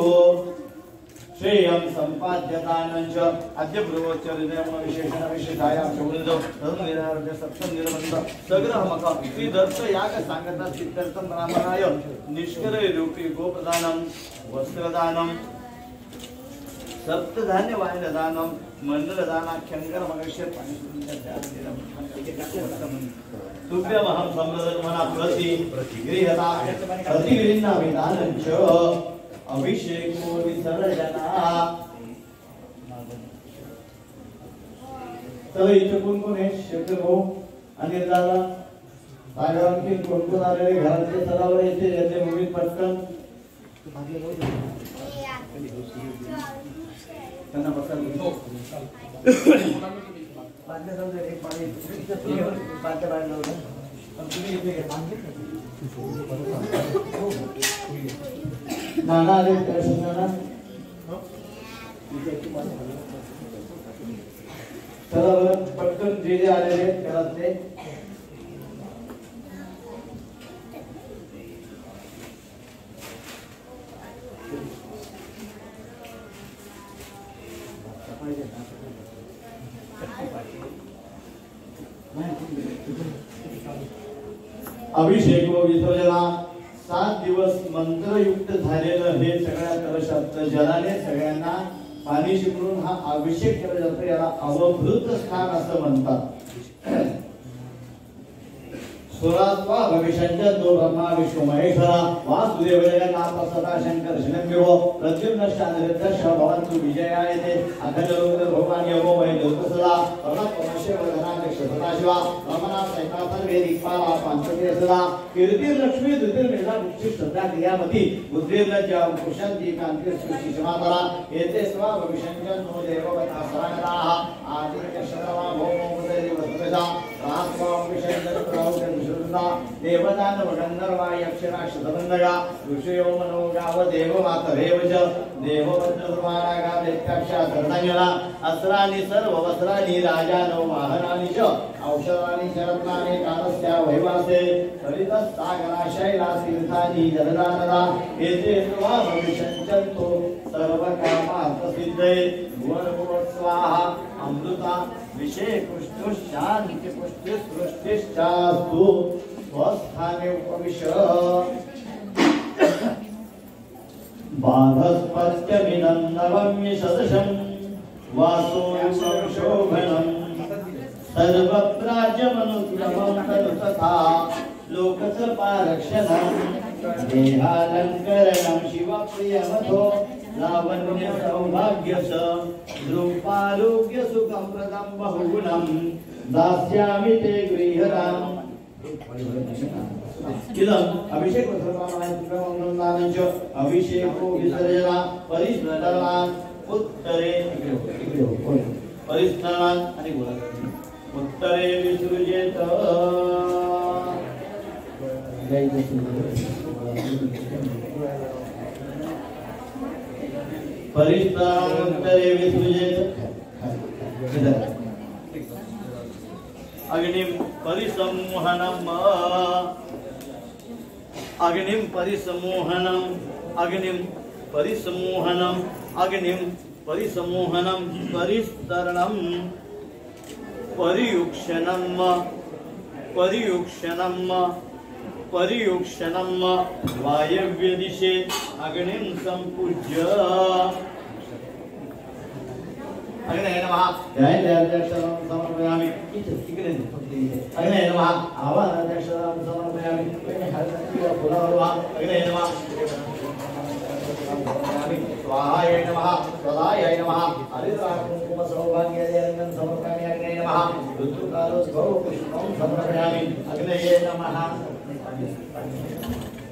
श्रेयं संपाद्यतानंच अद्य ब्रह्मचर्यम विशेषण विशेषायां शोधो तदनिरार्य सप्तम निर्बंध सग्रहमख श्री दत्त याग सांगता सिद्धर्थम ब्राह्मणाय निष्करय रूपी गोप्रदानं वस्त्रदानं सप्तधान्य वायनदानं मंडलदानाख्यंकर मगस्य तुभ्यमहं सम्रदमना प्रतिगृहता प्रतिगृह्णा विधानंच अभिषेको विसर्जना तर इथे कोण कोण आहे शब्द भाऊ आणि दादा आणखी कोण कोण आलेले घरातले सदावर येते याचे भूमीत पटकन त्यांना बसायला पाच पाच नाना आले दर्शन नाना चला बरं पटकन जे आलेले घरातले अभिषेक व विसर्जना 7 दिवस मंत्रयुक्त झालेलं हे सगळ्या कलशातलं जलाने सगळ्यांना पाणी शिंपडून हा अभिषेक केला जातो याला अवभृत स्थान असं म्हणतात सुरात्वा भविष्यांच्या दो ब्रह्मा विष्णू महेश्वरा वासुदेव जगन्नाथ सदा शंकर शिवदेव प्रद्युम्न शांतरथ भवन्तु विजयायते अखंड रुद्र भगवान यमो वैद्य सदा परमशिव धनाध्यक्ष सदाशिवा रमणा सैतापन वेदिकपाला पांचके सदा कीर्ती लक्ष्मी दुर्दे मेधा मुक्ती सदा क्रियामती बुद्धिर्लज्जा कुशांती कांती सृष्टि समातरा एते स्वा भविष्यांच्या नो देववता सरागताः आदित्य शर्मा भौमो उदय वसुदा रास्वा विषयंतर प्रभु देवदान गंधर्वा यक्षराक्ष दबंधगा ऋषयो मनोगाव देव मातरेव च देववज्रद्वारा गा दैत्याक्षा धर्णांगना अस्त्राणि सर्व वस्त्राणि राजानो वाहनानि च औषधानि शरत्नानि कालस्या वैवासे हरितस्सागरा शैलासीर्थानि जलदानदा एते त्वा भविष्यन्तो सर्वकामार्थसिद्धये भुवनभुव स्वाहा अमृता विषय पुष्टि शांति पुष्टि सृष्टिश्चास्तु स्वस्थाने उपविश बाधस्पत्यमिनं नवम्य सदशं वासो शोभनं सर्वप्राज्यमनुक्रमं तनु तथा लोकसपारक्षणं देहालङ्करणं शिवप्रियमथो लावण्य सौभाग्यस द्रुपारोग्य सुखं प्रदं बहुगुणं दास्यामि ते गृह्यताम् इदम् अभिषेक वस्त्रमानञ्च अभिषेको विसर्जना परिस्मरणान् उत्तरे परिस्मरणान् आणि उत्तरे विसृजेत परिस्तांतरे विसृजेत अग्निं परिसमोहनम् अग्निं परिसमोहनम् अग्निं परिसमोहनम् अग्निं परिसमोहनं परिस्तरणं परियुक्षणं परियुक्षणं परियुक्षणं वायव्य दिशे अग्निं संपूज्य अग्नये नमः ध्यानाध्यक्षं समर्पयामि अग्नये नमः आवाहनाध्यक्षं समर्पयामि अग्नये नमः स्वाहाय नमः सदाय नमः हरिद्राकुंकुम सौभाग्यदेवं समर्पयामि अग्नये नमः ऋतुकालोद्भव पुष्पं समर्पयामि अग्नये नमः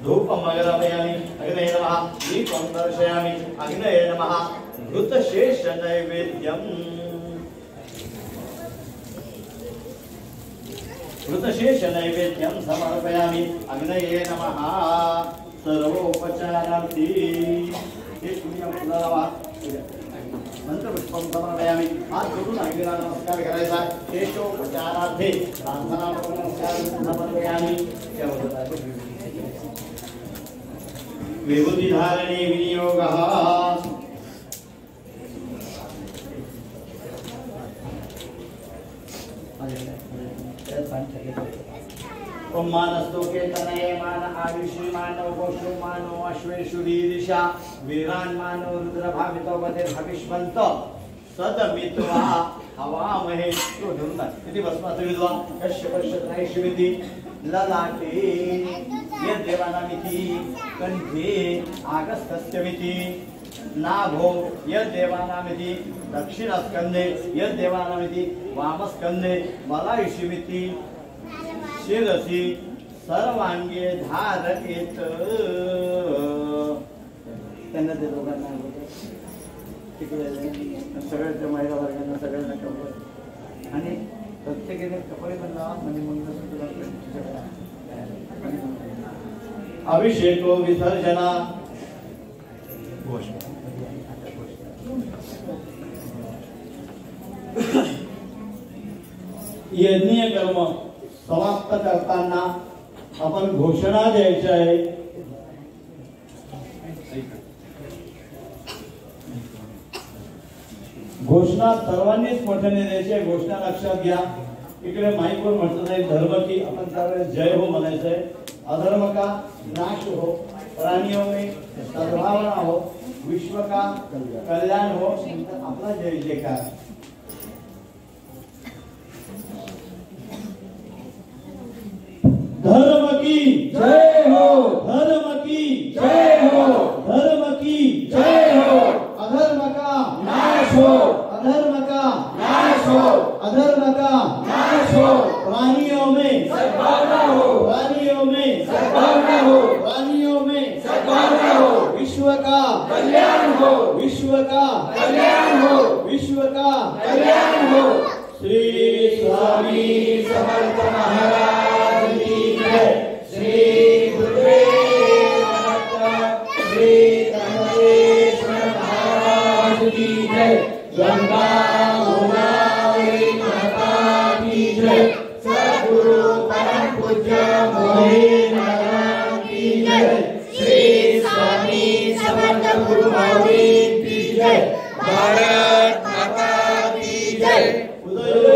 धूपं अग्रयामि अग्नये नमः दीपं दर्शयामि अग्नये नमः घृतशेष नैवेद्यम् घृतशेष नैवेद्यं समर्पयामि अग्नये नमः सर्वोपचारार्थी मंत्रपुष्पं समर्पयामि हात जोडून अग्नीला नमस्कार करायचा केशोपचारार्थे प्रार्थना नमस्कार समर्पयामि विभूति धारणे विनियोगः ओम मानस्तोके तनये मान आयुषी मानो गोषु मानो अश्वेषु दीदिशा वीरान मानो रुद्र भावितो वदे भविष्मन्त सदमित्वा हवामहे तो ढूंढना इति भस्मासु विद्वा यस्य पश्यत्रैश्विति ललाटे यद्देवानामिति कंठे आगस्तस्यमिति नाभो यद्देवानामिति दक्षिणस्कन्धे यद्देवानामिति वामस्कन्धे मलायुषीमिति शिरसी सर्वांगे धारयेत त्यांना ते दोघांना तिकडे सगळ्या महिला वर्गांना सगळ्यांना आणि अभिषेको विसर्जना यज्ञीय कर्म समाप्त करताना आपण घोषणा द्यायची आहे. घोषणा सर्वांनीच मोठ्याने द्यायची आहे. घोषणा लक्षात घ्या. इकडे माईकवर म्हटलं जाईल धर्म की आपण त्यावेळेस जय हो म्हणायचं आहे. अधर्म का नाश हो, प्राणियों में सद्भावना हो, विश्व का कल्याण हो, आपला जय जयकार. धर्म की जय हो, धर्म की जय हो, धर्म की जय हो. अधर्म का नाश हो, अधर्म का नाश हो, अधर्म का नाश हो. प्राणियों में सद्भावना हो, प्राणियों में सद्भावना हो, प्राणियों में सद्भावना हो. विश्व का कल्याण हो, विश्व का कल्याण हो, विश्व का कल्याण हो. श्री स्वामी समर्थ महाराज की जय. श्री गुरुदेव दत्त श्री धर्मेश्वर महाराज की जय. गंगा गोदावरी माता की जय. सद्गुरु परम पूज्य मोहित महाराज की जय. श्री स्वामी समर्थ गुरु महावीर की जय. भारत माता की जय. उदय